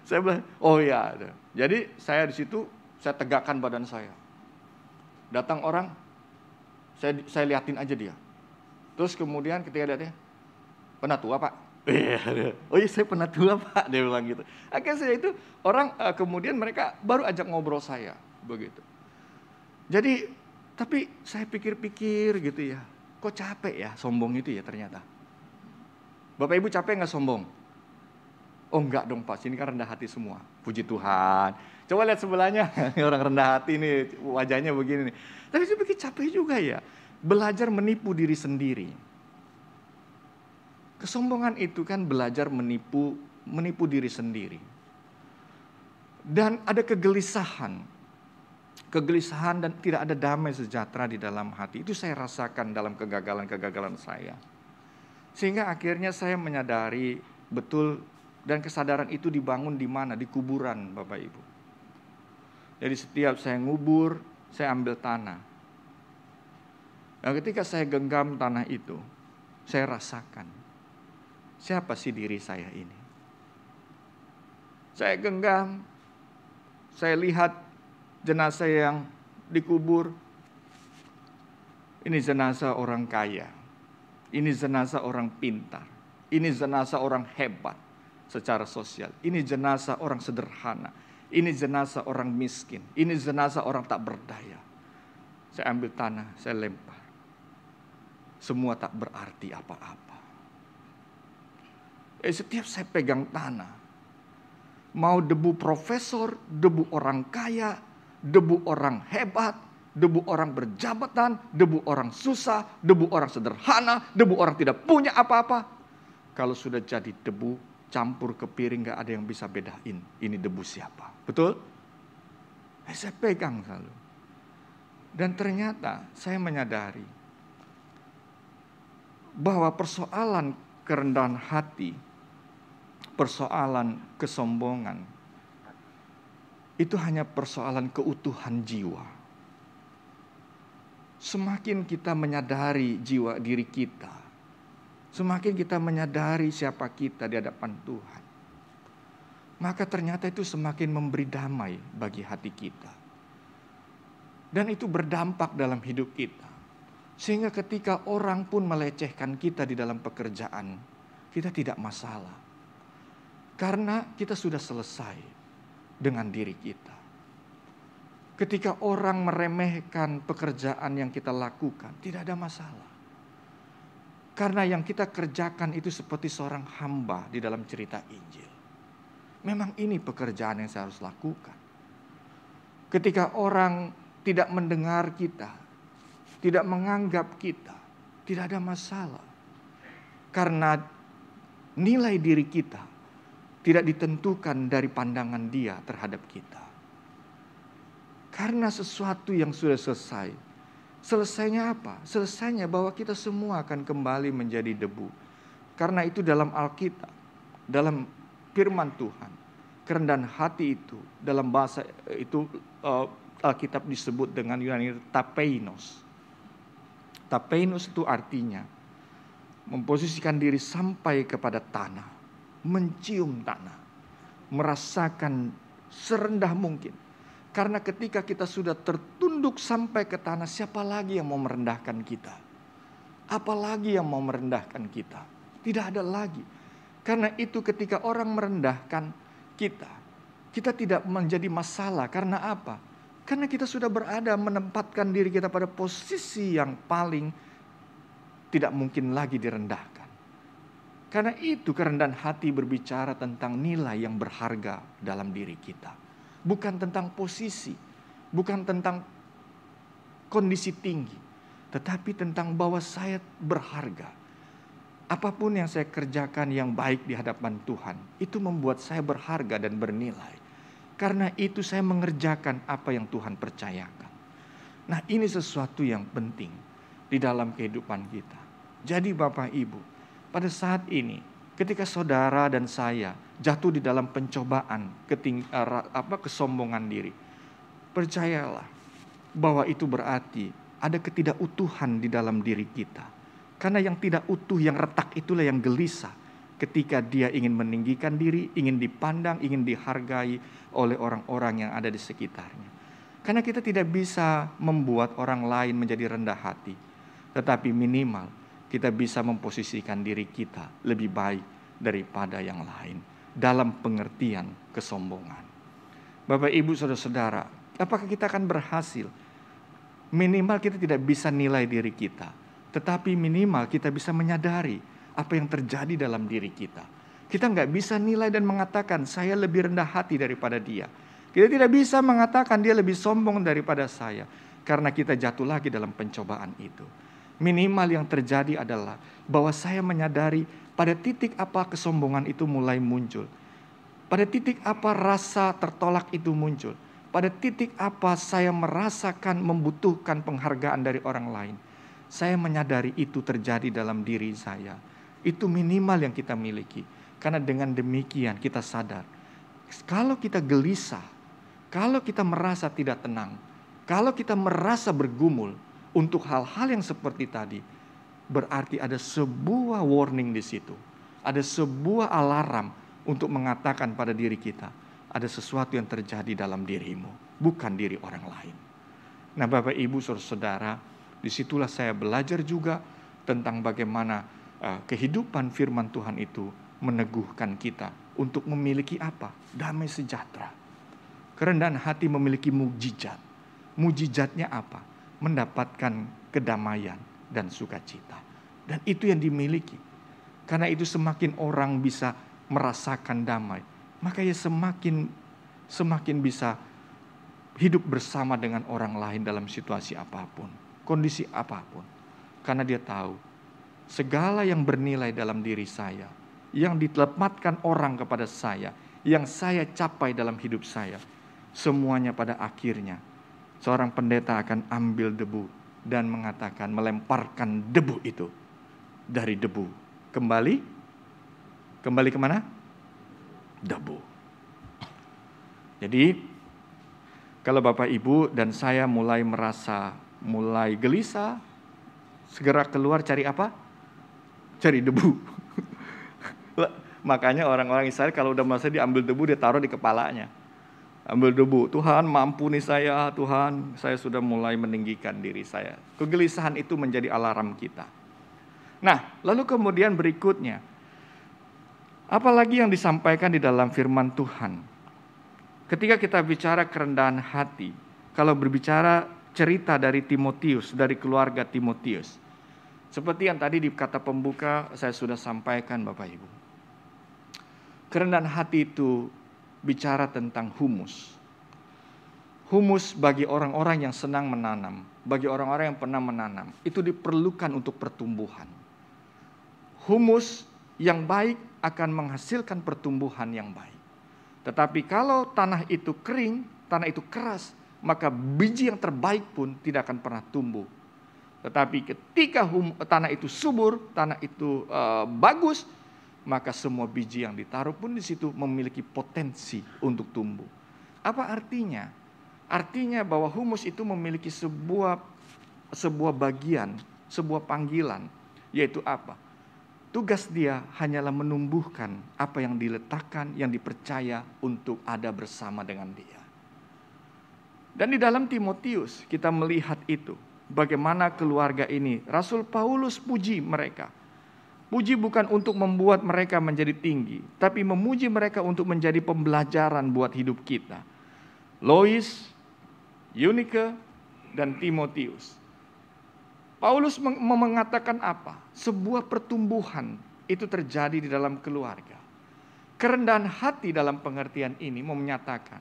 Saya bilang, oh ya. Jadi saya di situ, saya tegakkan badan saya. Datang orang, saya liatin aja dia. Terus kemudian ketika lihatnya, "Penatua, Pak?" "Oh iya, saya penatua, Pak." Dia bilang gitu. Akhirnya saya itu orang kemudian mereka baru ajak ngobrol saya begitu. Jadi tapi saya pikir-pikir gitu ya. Kok capek ya sombong itu ya ternyata. Bapak Ibu capek nggak sombong? Oh enggak dong Pak, sini kan rendah hati semua. Puji Tuhan. Coba lihat sebelahnya, orang rendah hati nih, wajahnya begini nih. Tapi saya pikir capek juga ya. Belajar menipu diri sendiri. Kesombongan itu kan belajar menipu diri sendiri. Dan ada kegelisahan dan tidak ada damai sejahtera di dalam hati. Itu saya rasakan dalam kegagalan-kegagalan saya. Sehingga akhirnya saya menyadari betul, dan kesadaran itu dibangun di mana? Di kuburan, Bapak Ibu. Jadi setiap saya ngubur, saya ambil tanah. Nah, ketika saya genggam tanah itu, saya rasakan, siapa sih diri saya ini? Saya genggam, saya lihat jenazah yang dikubur. Ini jenazah orang kaya. Ini jenazah orang pintar. Ini jenazah orang hebat secara sosial. Ini jenazah orang sederhana. Ini jenazah orang miskin. Ini jenazah orang tak berdaya. Saya ambil tanah, saya lempar. Semua tak berarti apa-apa. Setiap saya pegang tanah, mau debu profesor, debu orang kaya, debu orang hebat, debu orang berjabatan, debu orang susah, debu orang sederhana, debu orang tidak punya apa-apa. Kalau sudah jadi debu, campur ke piring, gak ada yang bisa bedain ini debu siapa. Betul? Saya pegang selalu. Dan ternyata saya menyadari bahwa persoalan kerendahan hati, persoalan kesombongan, itu hanya persoalan keutuhan jiwa. Semakin kita menyadari jiwa diri kita, semakin kita menyadari siapa kita di hadapan Tuhan, maka ternyata itu semakin memberi damai bagi hati kita. Dan itu berdampak dalam hidup kita. Sehingga ketika orang pun melecehkan kita di dalam pekerjaan, kita tidak masalah. Karena kita sudah selesai dengan diri kita. Ketika orang meremehkan pekerjaan yang kita lakukan, tidak ada masalah. Karena yang kita kerjakan itu seperti seorang hamba di dalam cerita Injil. Memang ini pekerjaan yang saya harus lakukan. Ketika orang tidak mendengar kita, tidak menganggap kita, tidak ada masalah. Karena nilai diri kita tidak ditentukan dari pandangan dia terhadap kita. Karena sesuatu yang sudah selesai. Selesainya apa? Selesainya bahwa kita semua akan kembali menjadi debu. Karena itu dalam Alkitab, dalam firman Tuhan, kerendahan hati itu dalam bahasa itu Alkitab disebut dengan Yunani tapeinos. Tapeinos itu artinya memposisikan diri sampai kepada tanah, mencium tanah, merasakan serendah mungkin. Karena ketika kita sudah tertunduk sampai ke tanah, siapa lagi yang mau merendahkan kita? Apalagi yang mau merendahkan kita? Tidak ada lagi. Karena itu ketika orang merendahkan kita, kita tidak menjadi masalah. Karena apa? Karena kita sudah berada menempatkan diri kita pada posisi yang paling tidak mungkin lagi direndahkan. Karena itu kerendahan hati berbicara tentang nilai yang berharga dalam diri kita. Bukan tentang posisi, bukan tentang kondisi tinggi, tetapi tentang bahwa saya berharga. Apapun yang saya kerjakan yang baik di hadapan Tuhan, itu membuat saya berharga dan bernilai. Karena itu saya mengerjakan apa yang Tuhan percayakan. Nah, ini sesuatu yang penting di dalam kehidupan kita. Jadi Bapak Ibu, pada saat ini ketika saudara dan saya jatuh di dalam pencobaan kesombongan diri, percayalah bahwa itu berarti ada ketidakutuhan di dalam diri kita. Karena yang tidak utuh, yang retak itulah yang gelisah ketika dia ingin meninggikan diri, ingin dipandang, ingin dihargai oleh orang-orang yang ada di sekitarnya. Karena kita tidak bisa membuat orang lain menjadi rendah hati, tetapi minimal kita bisa memposisikan diri kita lebih baik daripada yang lain dalam pengertian kesombongan. Bapak, Ibu, saudara-saudara, apakah kita akan berhasil? Minimal kita tidak bisa nilai diri kita, tetapi minimal kita bisa menyadari apa yang terjadi dalam diri kita. Kita nggak bisa nilai dan mengatakan saya lebih rendah hati daripada dia. Kita tidak bisa mengatakan dia lebih sombong daripada saya, karena kita jatuh lagi dalam pencobaan itu. Minimal yang terjadi adalah bahwa saya menyadari pada titik apa kesombongan itu mulai muncul. Pada titik apa rasa tertolak itu muncul. Pada titik apa saya merasakan membutuhkan penghargaan dari orang lain. Saya menyadari itu terjadi dalam diri saya. Itu minimal yang kita miliki. Karena dengan demikian kita sadar, kalau kita gelisah, kalau kita merasa tidak tenang, kalau kita merasa bergumul untuk hal-hal yang seperti tadi, berarti ada sebuah warning di situ. Ada sebuah alarm untuk mengatakan pada diri kita, ada sesuatu yang terjadi dalam dirimu, bukan diri orang lain. Nah, Bapak, Ibu, saudara-saudara, disitulah saya belajar juga tentang bagaimana kehidupan firman Tuhan itu meneguhkan kita untuk memiliki apa? Damai sejahtera. Kerendahan hati memiliki mukjizat. Mukjizatnya apa? Mendapatkan kedamaian dan sukacita. Dan itu yang dimiliki. Karena itu semakin orang bisa merasakan damai, maka ia semakin bisa hidup bersama dengan orang lain dalam situasi apapun, kondisi apapun. Karena dia tahu segala yang bernilai dalam diri saya, yang ditempatkan orang kepada saya, yang saya capai dalam hidup saya, semuanya pada akhirnya seorang pendeta akan ambil debu dan mengatakan, melemparkan debu itu dari debu kembali kemana? Debu. Jadi kalau Bapak, Ibu, dan saya mulai gelisah, segera keluar cari apa? Cari debu. Makanya orang-orang Israel kalau udah merasa diambil debu, dia taruh di kepalanya. Ambil debu, Tuhan mampuni saya, Tuhan saya sudah mulai meninggikan diri saya. Kegelisahan itu menjadi alarm kita. Nah, lalu kemudian berikutnya, apalagi yang disampaikan di dalam firman Tuhan? Ketika kita bicara kerendahan hati, kalau berbicara cerita dari Timotius, dari keluarga Timotius, Seperti yang tadi di kata pembuka saya sudah sampaikan Bapak Ibu. Kerendahan hati itu bicara tentang humus. Humus bagi orang-orang yang senang menanam, bagi orang-orang yang pernah menanam, itu diperlukan untuk pertumbuhan. Humus yang baik akan menghasilkan pertumbuhan yang baik. Tetapi kalau tanah itu kering, tanah itu keras, maka biji yang terbaik pun tidak akan pernah tumbuh. Tetapi ketika tanah itu subur, tanah itu bagus, maka semua biji yang ditaruh pun di situ memiliki potensi untuk tumbuh. Apa artinya? Artinya bahwa humus itu memiliki sebuah bagian, sebuah panggilan, yaitu apa? Tugas dia hanyalah menumbuhkan apa yang diletakkan, yang dipercaya untuk ada bersama dengan dia. Dan di dalam Timotius kita melihat itu, bagaimana keluarga ini, Rasul Paulus puji mereka. Puji bukan untuk membuat mereka menjadi tinggi, tapi memuji mereka untuk menjadi pembelajaran buat hidup kita. Lois, Eunike, dan Timotius. Paulus mengatakan apa? Sebuah pertumbuhan itu terjadi di dalam keluarga. Kerendahan hati dalam pengertian ini menyatakan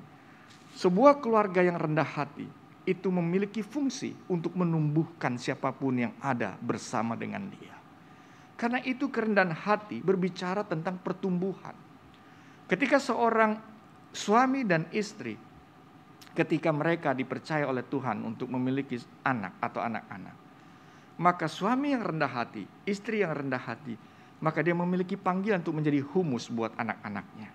sebuah keluarga yang rendah hati itu memiliki fungsi untuk menumbuhkan siapapun yang ada bersama dengan dia. Karena itu kerendahan hati berbicara tentang pertumbuhan. Ketika seorang suami dan istri, ketika mereka dipercaya oleh Tuhan untuk memiliki anak atau anak-anak, maka suami yang rendah hati, istri yang rendah hati, maka dia memiliki panggilan untuk menjadi humus buat anak-anaknya.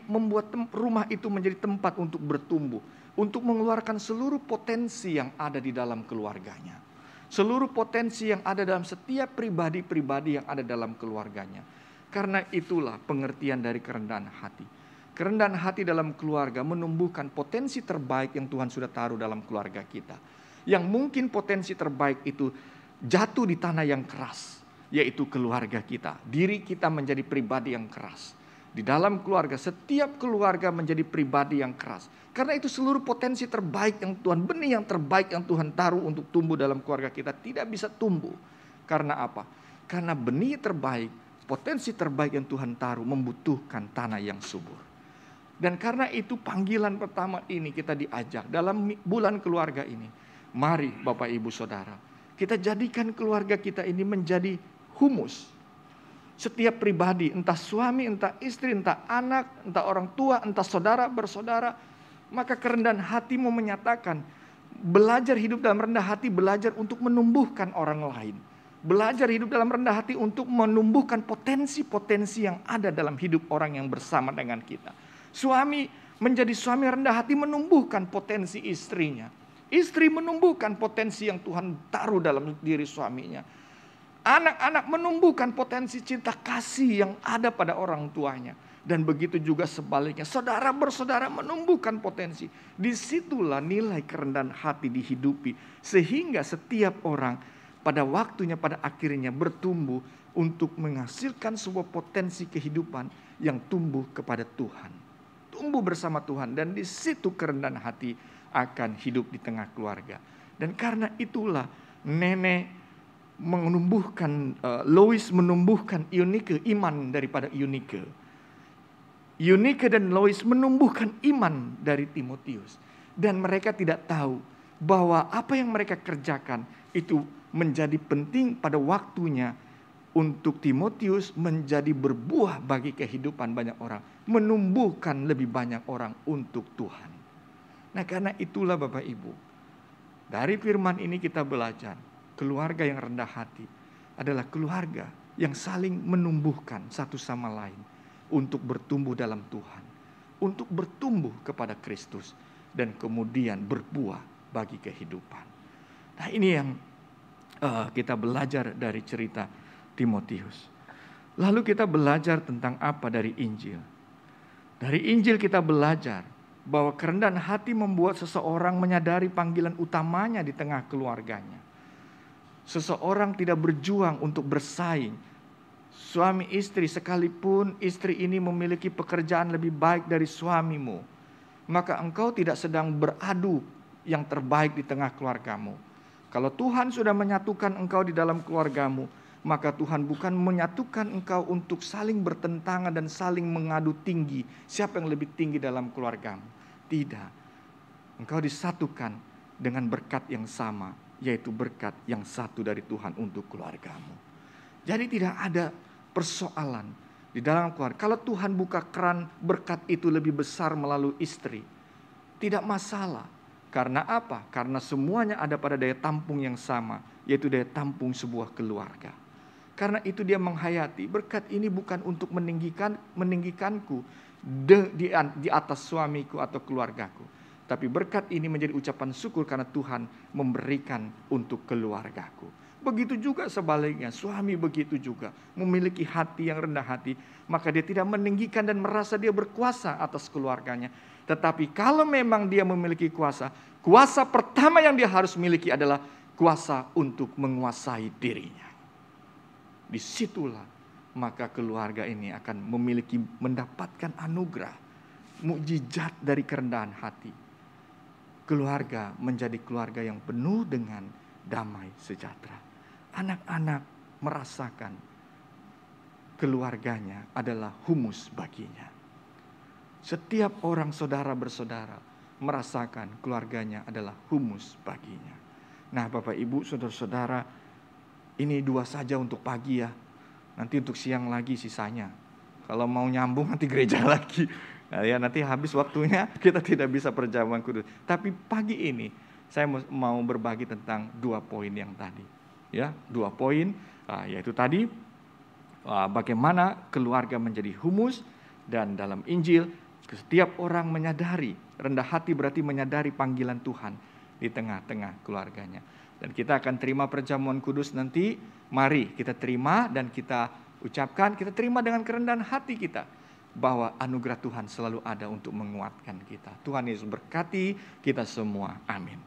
Membuat rumah itu menjadi tempat untuk bertumbuh, untuk mengeluarkan seluruh potensi yang ada di dalam keluarganya. Seluruh potensi yang ada dalam setiap pribadi-pribadi yang ada dalam keluarganya. Karena itulah pengertian dari kerendahan hati. Kerendahan hati dalam keluarga menumbuhkan potensi terbaik yang Tuhan sudah taruh dalam keluarga kita. Yang mungkin potensi terbaik itu jatuh di tanah yang keras, yaitu keluarga kita. Diri kita menjadi pribadi yang keras. Di dalam keluarga, setiap keluarga menjadi pribadi yang keras. Karena itu seluruh potensi terbaik yang Tuhan, benih yang terbaik yang Tuhan taruh untuk tumbuh dalam keluarga kita tidak bisa tumbuh. Karena apa? Karena benih terbaik, potensi terbaik yang Tuhan taruh membutuhkan tanah yang subur. Dan karena itu panggilan pertama ini kita diajak dalam bulan keluarga ini. Mari Bapak Ibu Saudara, kita jadikan keluarga kita ini menjadi humus. Setiap pribadi, entah suami, entah istri, entah anak, entah orang tua, entah saudara bersaudara, maka kerendahan hati mau menyatakan belajar hidup dalam rendah hati, belajar untuk menumbuhkan orang lain. Belajar hidup dalam rendah hati untuk menumbuhkan potensi-potensi yang ada dalam hidup orang yang bersama dengan kita. Suami menjadi suami rendah hati menumbuhkan potensi istrinya. Istri menumbuhkan potensi yang Tuhan taruh dalam diri suaminya. Anak-anak menumbuhkan potensi cinta kasih yang ada pada orang tuanya. Dan begitu juga sebaliknya. Saudara bersaudara menumbuhkan potensi. Disitulah nilai kerendahan hati dihidupi. Sehingga setiap orang pada waktunya, pada akhirnya bertumbuh untuk menghasilkan sebuah potensi kehidupan yang tumbuh kepada Tuhan. Tumbuh bersama Tuhan. Dan di situ kerendahan hati akan hidup di tengah keluarga. Dan karena itulah nenek menumbuhkan, Lois menumbuhkan Eunike, iman daripada Eunike. Eunike dan Lois menumbuhkan iman dari Timotius. Dan mereka tidak tahu bahwa apa yang mereka kerjakan itu menjadi penting pada waktunya untuk Timotius menjadi berbuah bagi kehidupan banyak orang. Menumbuhkan lebih banyak orang untuk Tuhan. Nah karena itulah Bapak Ibu, dari firman ini kita belajar. Keluarga yang rendah hati adalah keluarga yang saling menumbuhkan satu sama lain untuk bertumbuh dalam Tuhan, untuk bertumbuh kepada Kristus dan kemudian berbuah bagi kehidupan. Nah ini yang kita belajar dari cerita Timotius. Lalu kita belajar tentang apa dari Injil? Dari Injil kita belajar bahwa kerendahan hati membuat seseorang menyadari panggilan utamanya di tengah keluarganya. Seseorang tidak berjuang untuk bersaing. Suami istri sekalipun istri ini memiliki pekerjaan lebih baik dari suamimu, maka engkau tidak sedang beradu yang terbaik di tengah keluargamu. Kalau Tuhan sudah menyatukan engkau di dalam keluargamu, maka Tuhan bukan menyatukan engkau untuk saling bertentangan dan saling mengadu tinggi. Siapa yang lebih tinggi dalam keluargamu? Tidak. Engkau disatukan dengan berkat yang sama, yaitu berkat yang satu dari Tuhan untuk keluargamu. Jadi tidak ada persoalan di dalam keluarga. Kalau Tuhan buka keran berkat itu lebih besar melalui istri, tidak masalah. Karena apa? Karena semuanya ada pada daya tampung yang sama, yaitu daya tampung sebuah keluarga. Karena itu dia menghayati, berkat ini bukan untuk meninggikanku di atas suamiku atau keluargaku. Tapi berkat ini menjadi ucapan syukur karena Tuhan memberikan untuk keluargaku. Begitu juga sebaliknya, suami begitu juga. Memiliki hati yang rendah hati, maka dia tidak meninggikan dan merasa dia berkuasa atas keluarganya. Tetapi kalau memang dia memiliki kuasa, kuasa pertama yang dia harus miliki adalah kuasa untuk menguasai dirinya. Disitulah maka keluarga ini akan mendapatkan anugerah, mukjizat dari kerendahan hati. Keluarga menjadi keluarga yang penuh dengan damai sejahtera. Anak-anak merasakan keluarganya adalah humus baginya. Setiap orang saudara bersaudara merasakan keluarganya adalah humus baginya. Nah, Bapak Ibu, saudara-saudara, ini 2 saja untuk pagi ya. Nanti untuk siang lagi sisanya. Kalau mau nyambung nanti gereja lagi. Nah, ya nanti habis waktunya kita tidak bisa perjamuan kudus. Tapi pagi ini saya mau berbagi tentang 2 poin yang tadi. Ya, 2 poin yaitu tadi bagaimana keluarga menjadi humus, dan dalam Injil setiap orang menyadari, rendah hati berarti menyadari panggilan Tuhan di tengah-tengah keluarganya. Dan kita akan terima perjamuan kudus nanti. Mari kita terima dan kita ucapkan, kita terima dengan kerendahan hati kita, bahwa anugerah Tuhan selalu ada untuk menguatkan kita. Tuhan Yesus berkati kita semua. Amin.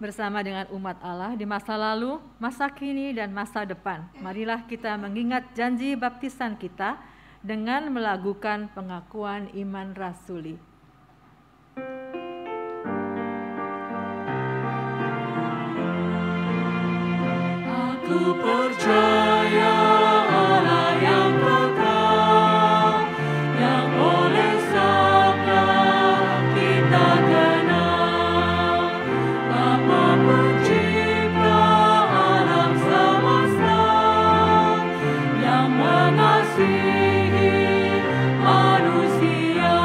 Bersama dengan umat Allah di masa lalu, masa kini, dan masa depan, marilah kita mengingat janji baptisan kita dengan melakukan pengakuan iman rasuli. Aku percaya Allah yang kekal, yang oleh sabda kita kenal, Bapa pencipta alam semesta, yang mengasihi manusia.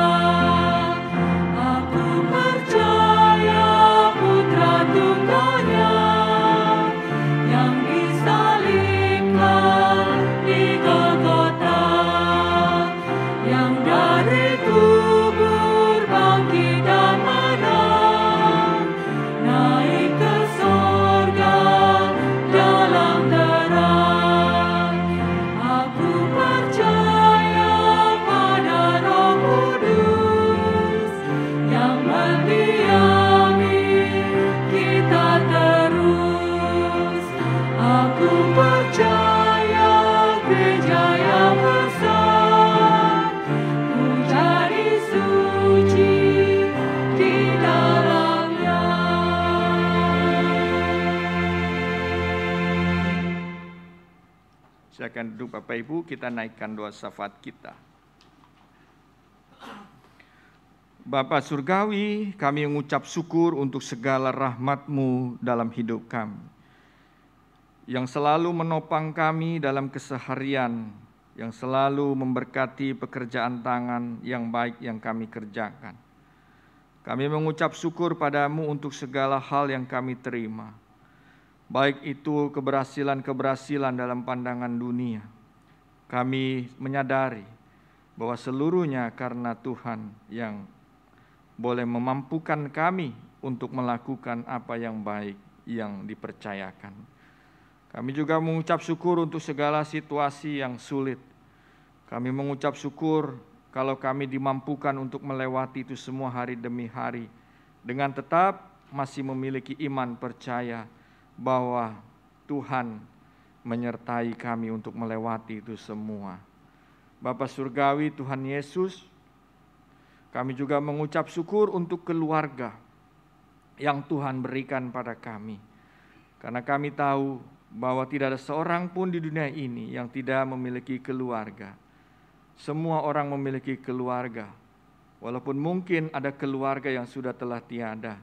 Silakan duduk Bapak Ibu, kita naikkan doa syafaat kita. Bapa Surgawi, kami mengucap syukur untuk segala rahmat-Mu dalam hidup kami, yang selalu menopang kami dalam keseharian, yang selalu memberkati pekerjaan tangan yang baik yang kami kerjakan. Kami mengucap syukur padamu untuk segala hal yang kami terima, baik itu keberhasilan-keberhasilan dalam pandangan dunia. Kami menyadari bahwa seluruhnya karena Tuhan yang boleh memampukan kami untuk melakukan apa yang baik yang dipercayakan. Kami juga mengucap syukur untuk segala situasi yang sulit. Kami mengucap syukur kalau kami dimampukan untuk melewati itu semua hari demi hari, dengan tetap masih memiliki iman percaya bahwa Tuhan menyertai kami untuk melewati itu semua. Bapa Surgawi, Tuhan Yesus, kami juga mengucap syukur untuk keluarga yang Tuhan berikan pada kami. Karena kami tahu bahwa tidak ada seorang pun di dunia ini yang tidak memiliki keluarga. Semua orang memiliki keluarga. Walaupun mungkin ada keluarga yang sudah telah tiada,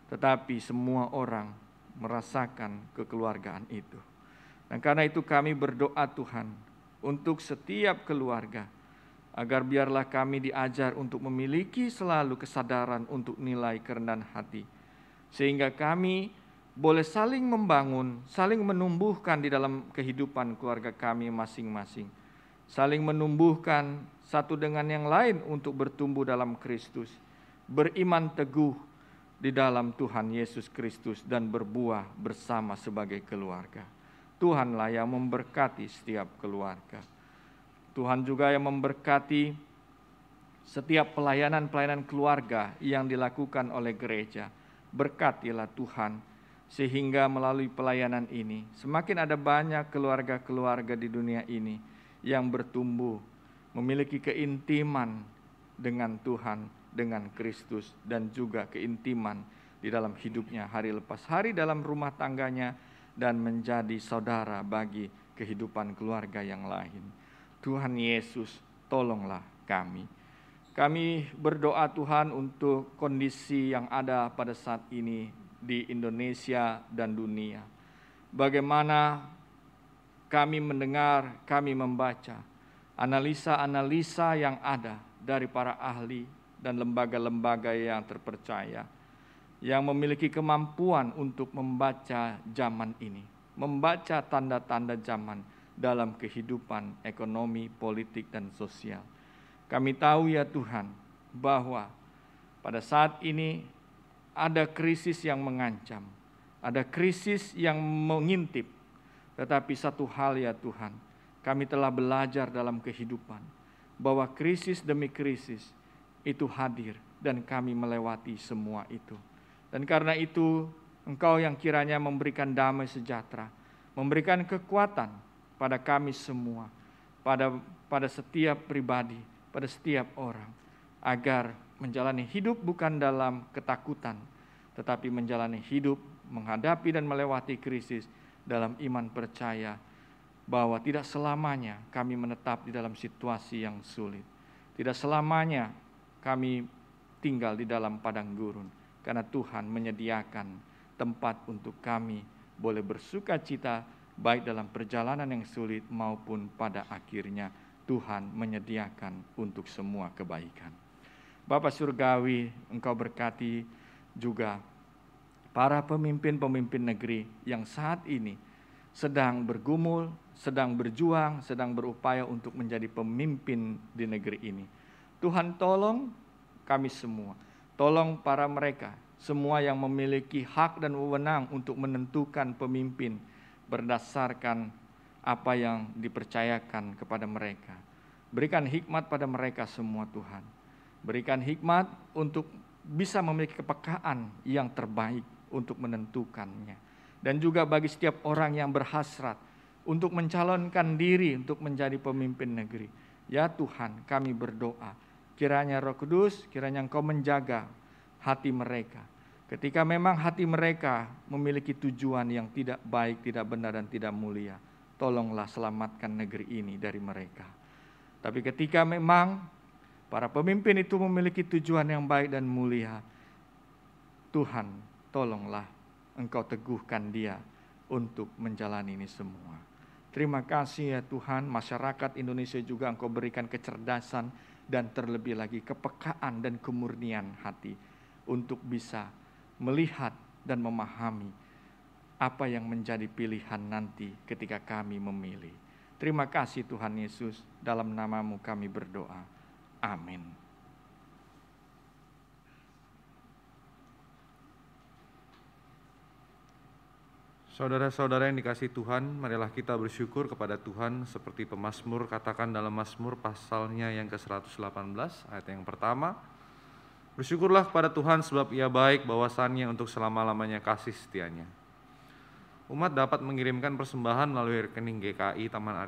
tetapi semua orang merasakan kekeluargaan itu. Dan karena itu kami berdoa Tuhan untuk setiap keluarga, agar biarlah kami diajar untuk memiliki selalu kesadaran untuk nilai kerendahan hati, sehingga kami boleh saling membangun, saling menumbuhkan di dalam kehidupan keluarga kami masing-masing, saling menumbuhkan satu dengan yang lain untuk bertumbuh dalam Kristus, beriman teguh di dalam Tuhan Yesus Kristus, dan berbuah bersama sebagai keluarga. Tuhanlah yang memberkati setiap keluarga. Tuhan juga yang memberkati setiap pelayanan-pelayanan keluarga yang dilakukan oleh gereja. Berkatilah Tuhan, sehingga melalui pelayanan ini semakin ada banyak keluarga-keluarga di dunia ini yang bertumbuh, memiliki keintiman dengan Tuhan, dengan Kristus, dan juga keintiman di dalam hidupnya hari lepas hari dalam rumah tangganya, dan menjadi saudara bagi kehidupan keluarga yang lain. Tuhan Yesus, tolonglah kami. Kami berdoa Tuhan untuk kondisi yang ada pada saat ini di Indonesia dan dunia. Bagaimana kami mendengar, kami membaca analisa-analisa yang ada dari para ahli dan lembaga-lembaga yang terpercaya, yang memiliki kemampuan untuk membaca zaman ini, membaca tanda-tanda zaman dalam kehidupan ekonomi, politik, dan sosial. Kami tahu ya Tuhan, bahwa pada saat ini ada krisis yang mengancam, ada krisis yang mengintip. Tetapi satu hal ya Tuhan, kami telah belajar dalam kehidupan, bahwa krisis demi krisis itu hadir, dan kami melewati semua itu. Dan karena itu, Engkau yang kiranya memberikan damai sejahtera, memberikan kekuatan pada kami semua, pada setiap pribadi, pada setiap orang, agar menjalani hidup bukan dalam ketakutan, tetapi menjalani hidup menghadapi dan melewati krisis dalam iman percaya bahwa tidak selamanya kami menetap di dalam situasi yang sulit. Tidak selamanya kami tinggal di dalam padang gurun, karena Tuhan menyediakan tempat untuk kami boleh bersuka cita, baik dalam perjalanan yang sulit maupun pada akhirnya Tuhan menyediakan untuk semua kebaikan. Bapa Surgawi, Engkau berkati juga para pemimpin-pemimpin negeri yang saat ini sedang bergumul, sedang berjuang, sedang berupaya untuk menjadi pemimpin di negeri ini. Tuhan tolong kami semua, tolong para mereka semua yang memiliki hak dan wewenang untuk menentukan pemimpin berdasarkan apa yang dipercayakan kepada mereka. Berikan hikmat pada mereka semua Tuhan. Berikan hikmat untuk bisa memiliki kepekaan yang terbaik untuk menentukannya. Dan juga bagi setiap orang yang berhasrat untuk mencalonkan diri untuk menjadi pemimpin negeri. Ya Tuhan, kami berdoa, kiranya Roh Kudus, kiranya Engkau menjaga hati mereka. Ketika memang hati mereka memiliki tujuan yang tidak baik, tidak benar, dan tidak mulia, tolonglah selamatkan negeri ini dari mereka. Tapi ketika memang para pemimpin itu memiliki tujuan yang baik dan mulia, Tuhan, tolonglah Engkau teguhkan dia untuk menjalani ini semua. Terima kasih ya Tuhan, masyarakat Indonesia juga Engkau berikan kecerdasan dan terlebih lagi kepekaan dan kemurnian hati untuk bisa melihat dan memahami apa yang menjadi pilihan nanti ketika kami memilih. Terima kasih Tuhan Yesus, dalam nama-Mu kami berdoa. Amin. Saudara-saudara yang dikasihi Tuhan, marilah kita bersyukur kepada Tuhan seperti pemazmur katakan dalam Mazmur pasalnya yang ke-118 ayat yang pertama. Bersyukurlah kepada Tuhan sebab Ia baik, bahwasannya untuk selama-lamanya kasih setianya. Umat dapat mengirimkan persembahan melalui rekening GKI Taman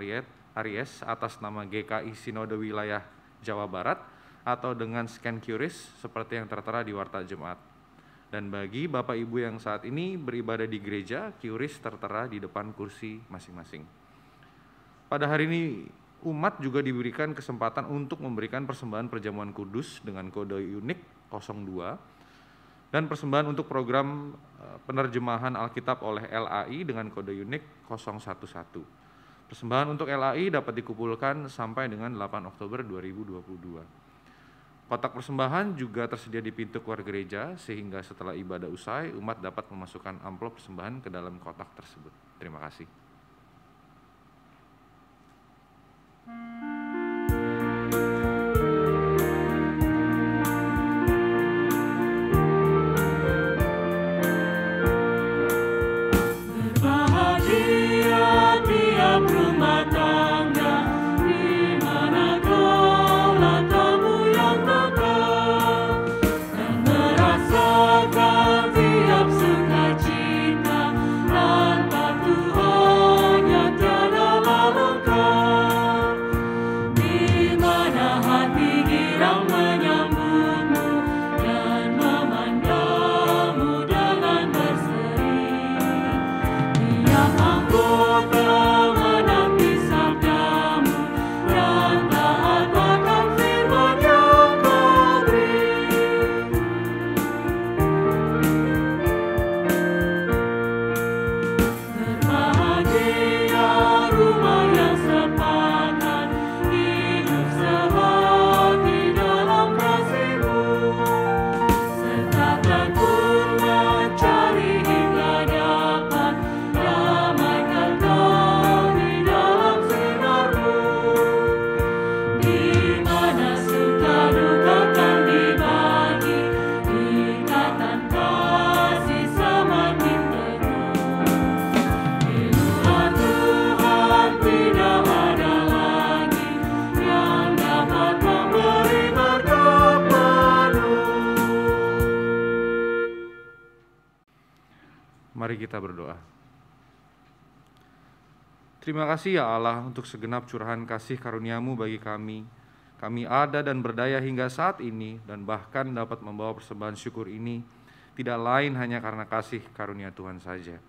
Aries atas nama GKI Sinode Wilayah Jawa Barat atau dengan scan QRIS seperti yang tertera di Warta Jemaat. Dan bagi Bapak Ibu yang saat ini beribadah di gereja, QRIS tertera di depan kursi masing-masing. Pada hari ini, umat juga diberikan kesempatan untuk memberikan persembahan perjamuan kudus dengan kode unik 02 dan persembahan untuk program penerjemahan Alkitab oleh LAI dengan kode unik 011. Persembahan untuk LAI dapat dikumpulkan sampai dengan 8 Oktober 2022. Kotak persembahan juga tersedia di pintu keluar gereja, sehingga setelah ibadah usai, umat dapat memasukkan amplop persembahan ke dalam kotak tersebut. Terima kasih. Berbahagia tiap rumah tangga, di mana kaulah tamu yang tetap, dan merasakan tiap sukacita tanpa Tuhan yang tiada lengkap. Di mana hati girang menyambutmu dan memandangmu dengan berseri. Tiap anggota menanti sabdamu yang taat akan firman yang kau beri. Berbahagia rumah yang sepakat, hidup sehati dalam kasih-Mu, serta tekun mencari hingga dapat damai kekal di dalam sinar-Mu. Di mana suka duka kan dibagi, ikatan kasih semakin teguh. Firman Tuhan tidak ada lagi yang dapat memberi berkat penuh. Mari kita berdoa. Terima kasih ya Allah untuk segenap curahan kasih karunia-Mu bagi kami. Kami ada dan berdaya hingga saat ini dan bahkan dapat membawa persembahan syukur ini tidak lain hanya karena kasih karunia Tuhan saja.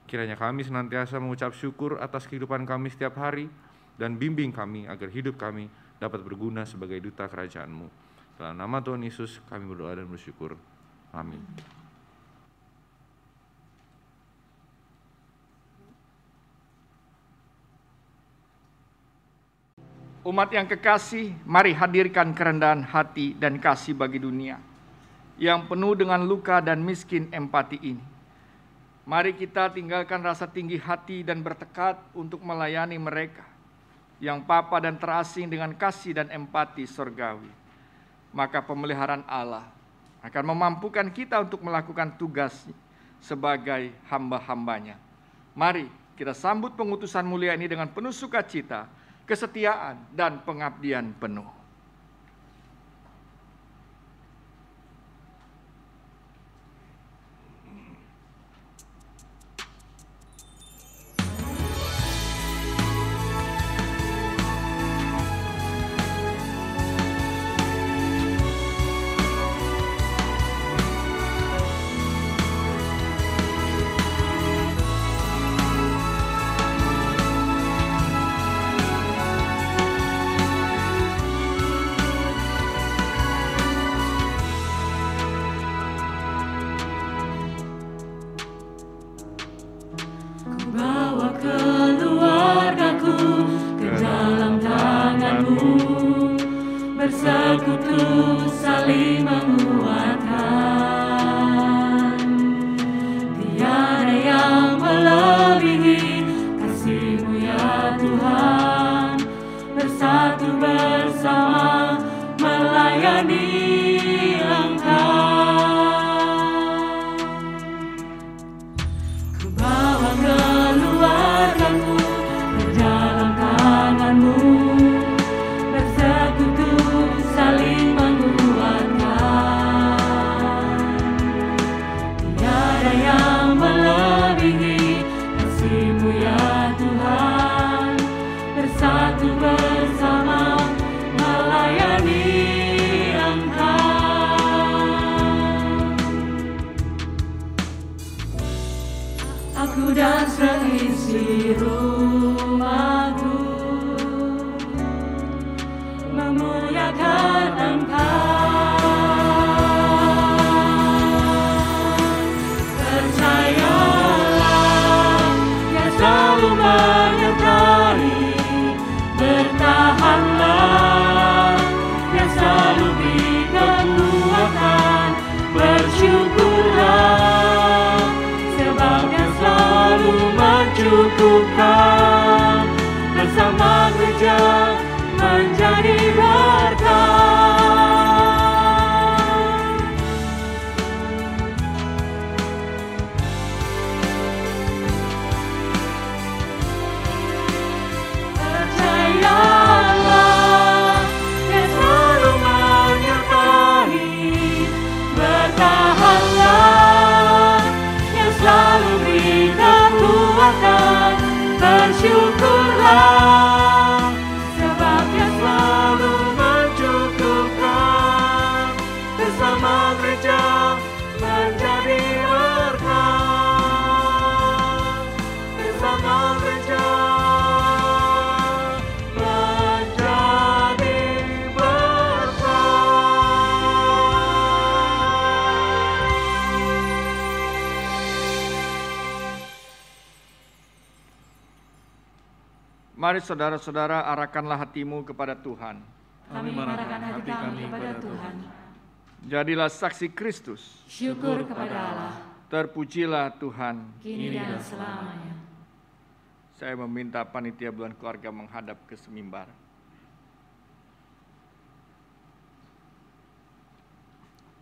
Kiranya kami senantiasa mengucap syukur atas kehidupan kami setiap hari dan bimbing kami agar hidup kami dapat berguna sebagai duta kerajaan-Mu. Dalam nama Tuhan Yesus kami berdoa dan bersyukur. Amin. Umat yang kekasih, mari hadirkan kerendahan hati dan kasih bagi dunia yang penuh dengan luka dan miskin empati ini. Mari kita tinggalkan rasa tinggi hati dan bertekad untuk melayani mereka yang papa dan terasing dengan kasih dan empati surgawi. Maka pemeliharaan Allah akan memampukan kita untuk melakukan tugas sebagai hamba-hambanya. Mari kita sambut pengutusan mulia ini dengan penuh sukacita, kesetiaan, dan pengabdian penuh. bersekutu saling menguatkan. Tiada yang melebihi kasih-Mu ya Tuhan, bersatu bersama melayani Engkau. Ku bawa keluarga-Mu di dalam tangan-Mu, bersekutu saling menguatkan. Tiada yang melebihi kasih-Mu ya Tuhan, bersatu bersama melayani Engkau. Aku dan seisi rumahku memuliakan Engkau. Percayalah, Dia selalu menyertai. Bertahanlah, Dia selalu beri kekuatan. Bersyukurlah, sebab Dia selalu mencukupkan. Bersama gereja menjadi berkat. Percayalah, Dia selalu menyertai. Bertahanlah, Dia selalu beri kekuatan. Bersyukurlah, sebab Dia selalu mencukupkan. Bersama gereja menjadi berkat. Bersama gereja menjadi berkat. Mari saudara-saudara, arahkanlah hatimu kepada Tuhan. Kami mengarahkan hati kami kepada Tuhan. Jadilah saksi Kristus. Syukur kepada Allah, Terpujilah Tuhan. kini dan selamanya. Saya meminta panitia bulan keluarga menghadap ke semimbar.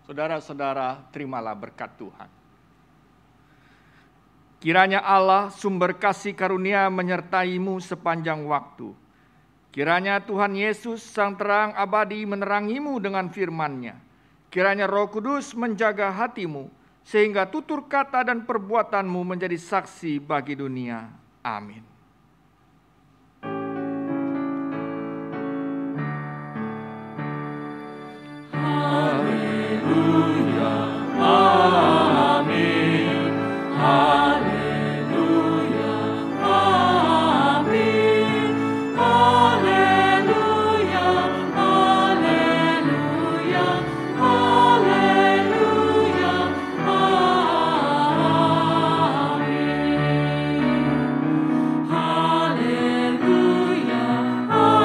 Saudara-saudara, terimalah berkat Tuhan. Kiranya Allah sumber kasih karunia menyertaimu sepanjang waktu. Kiranya Tuhan Yesus sang terang abadi menerangimu dengan firman-Nya. Kiranya Roh Kudus menjaga hatimu sehingga tutur kata dan perbuatanmu menjadi saksi bagi dunia. Amin. Haleluya, amin. Haleluya, amin. Haleluya, haleluya, haleluya, amin. Haleluya, amin.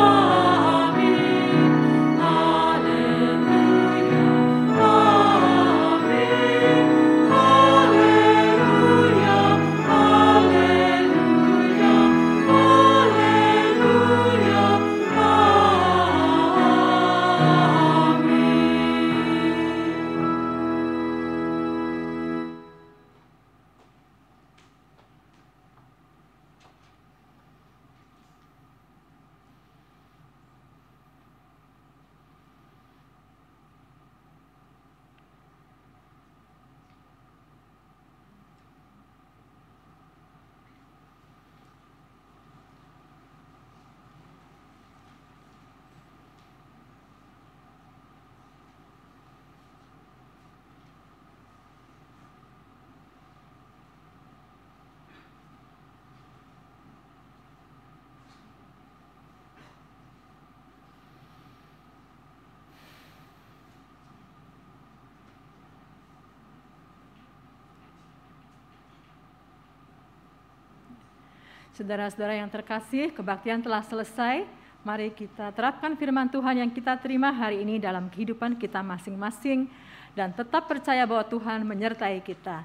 Saudara-saudara yang terkasih, kebaktian telah selesai. Mari kita terapkan firman Tuhan yang kita terima hari ini dalam kehidupan kita masing-masing dan tetap percaya bahwa Tuhan menyertai kita.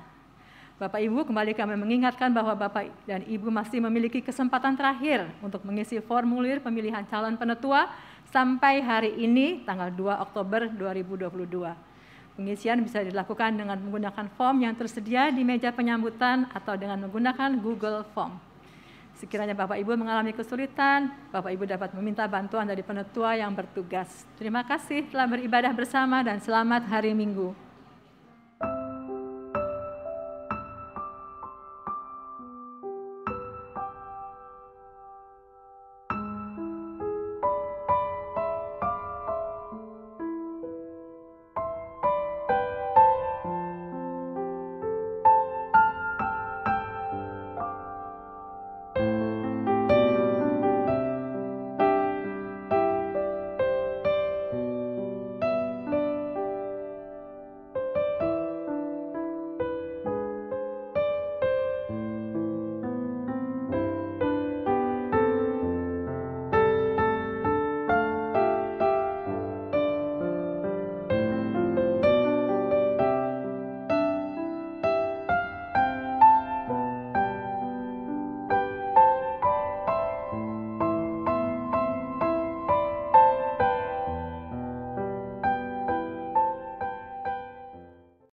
Bapak Ibu, kembali kami mengingatkan bahwa Bapak dan Ibu masih memiliki kesempatan terakhir untuk mengisi formulir pemilihan calon penetua sampai hari ini tanggal 2 Oktober 2022. Pengisian bisa dilakukan dengan menggunakan form yang tersedia di meja penyambutan atau dengan menggunakan Google Form. Sekiranya Bapak Ibu mengalami kesulitan, Bapak Ibu dapat meminta bantuan dari penetua yang bertugas. Terima kasih telah beribadah bersama dan selamat hari Minggu.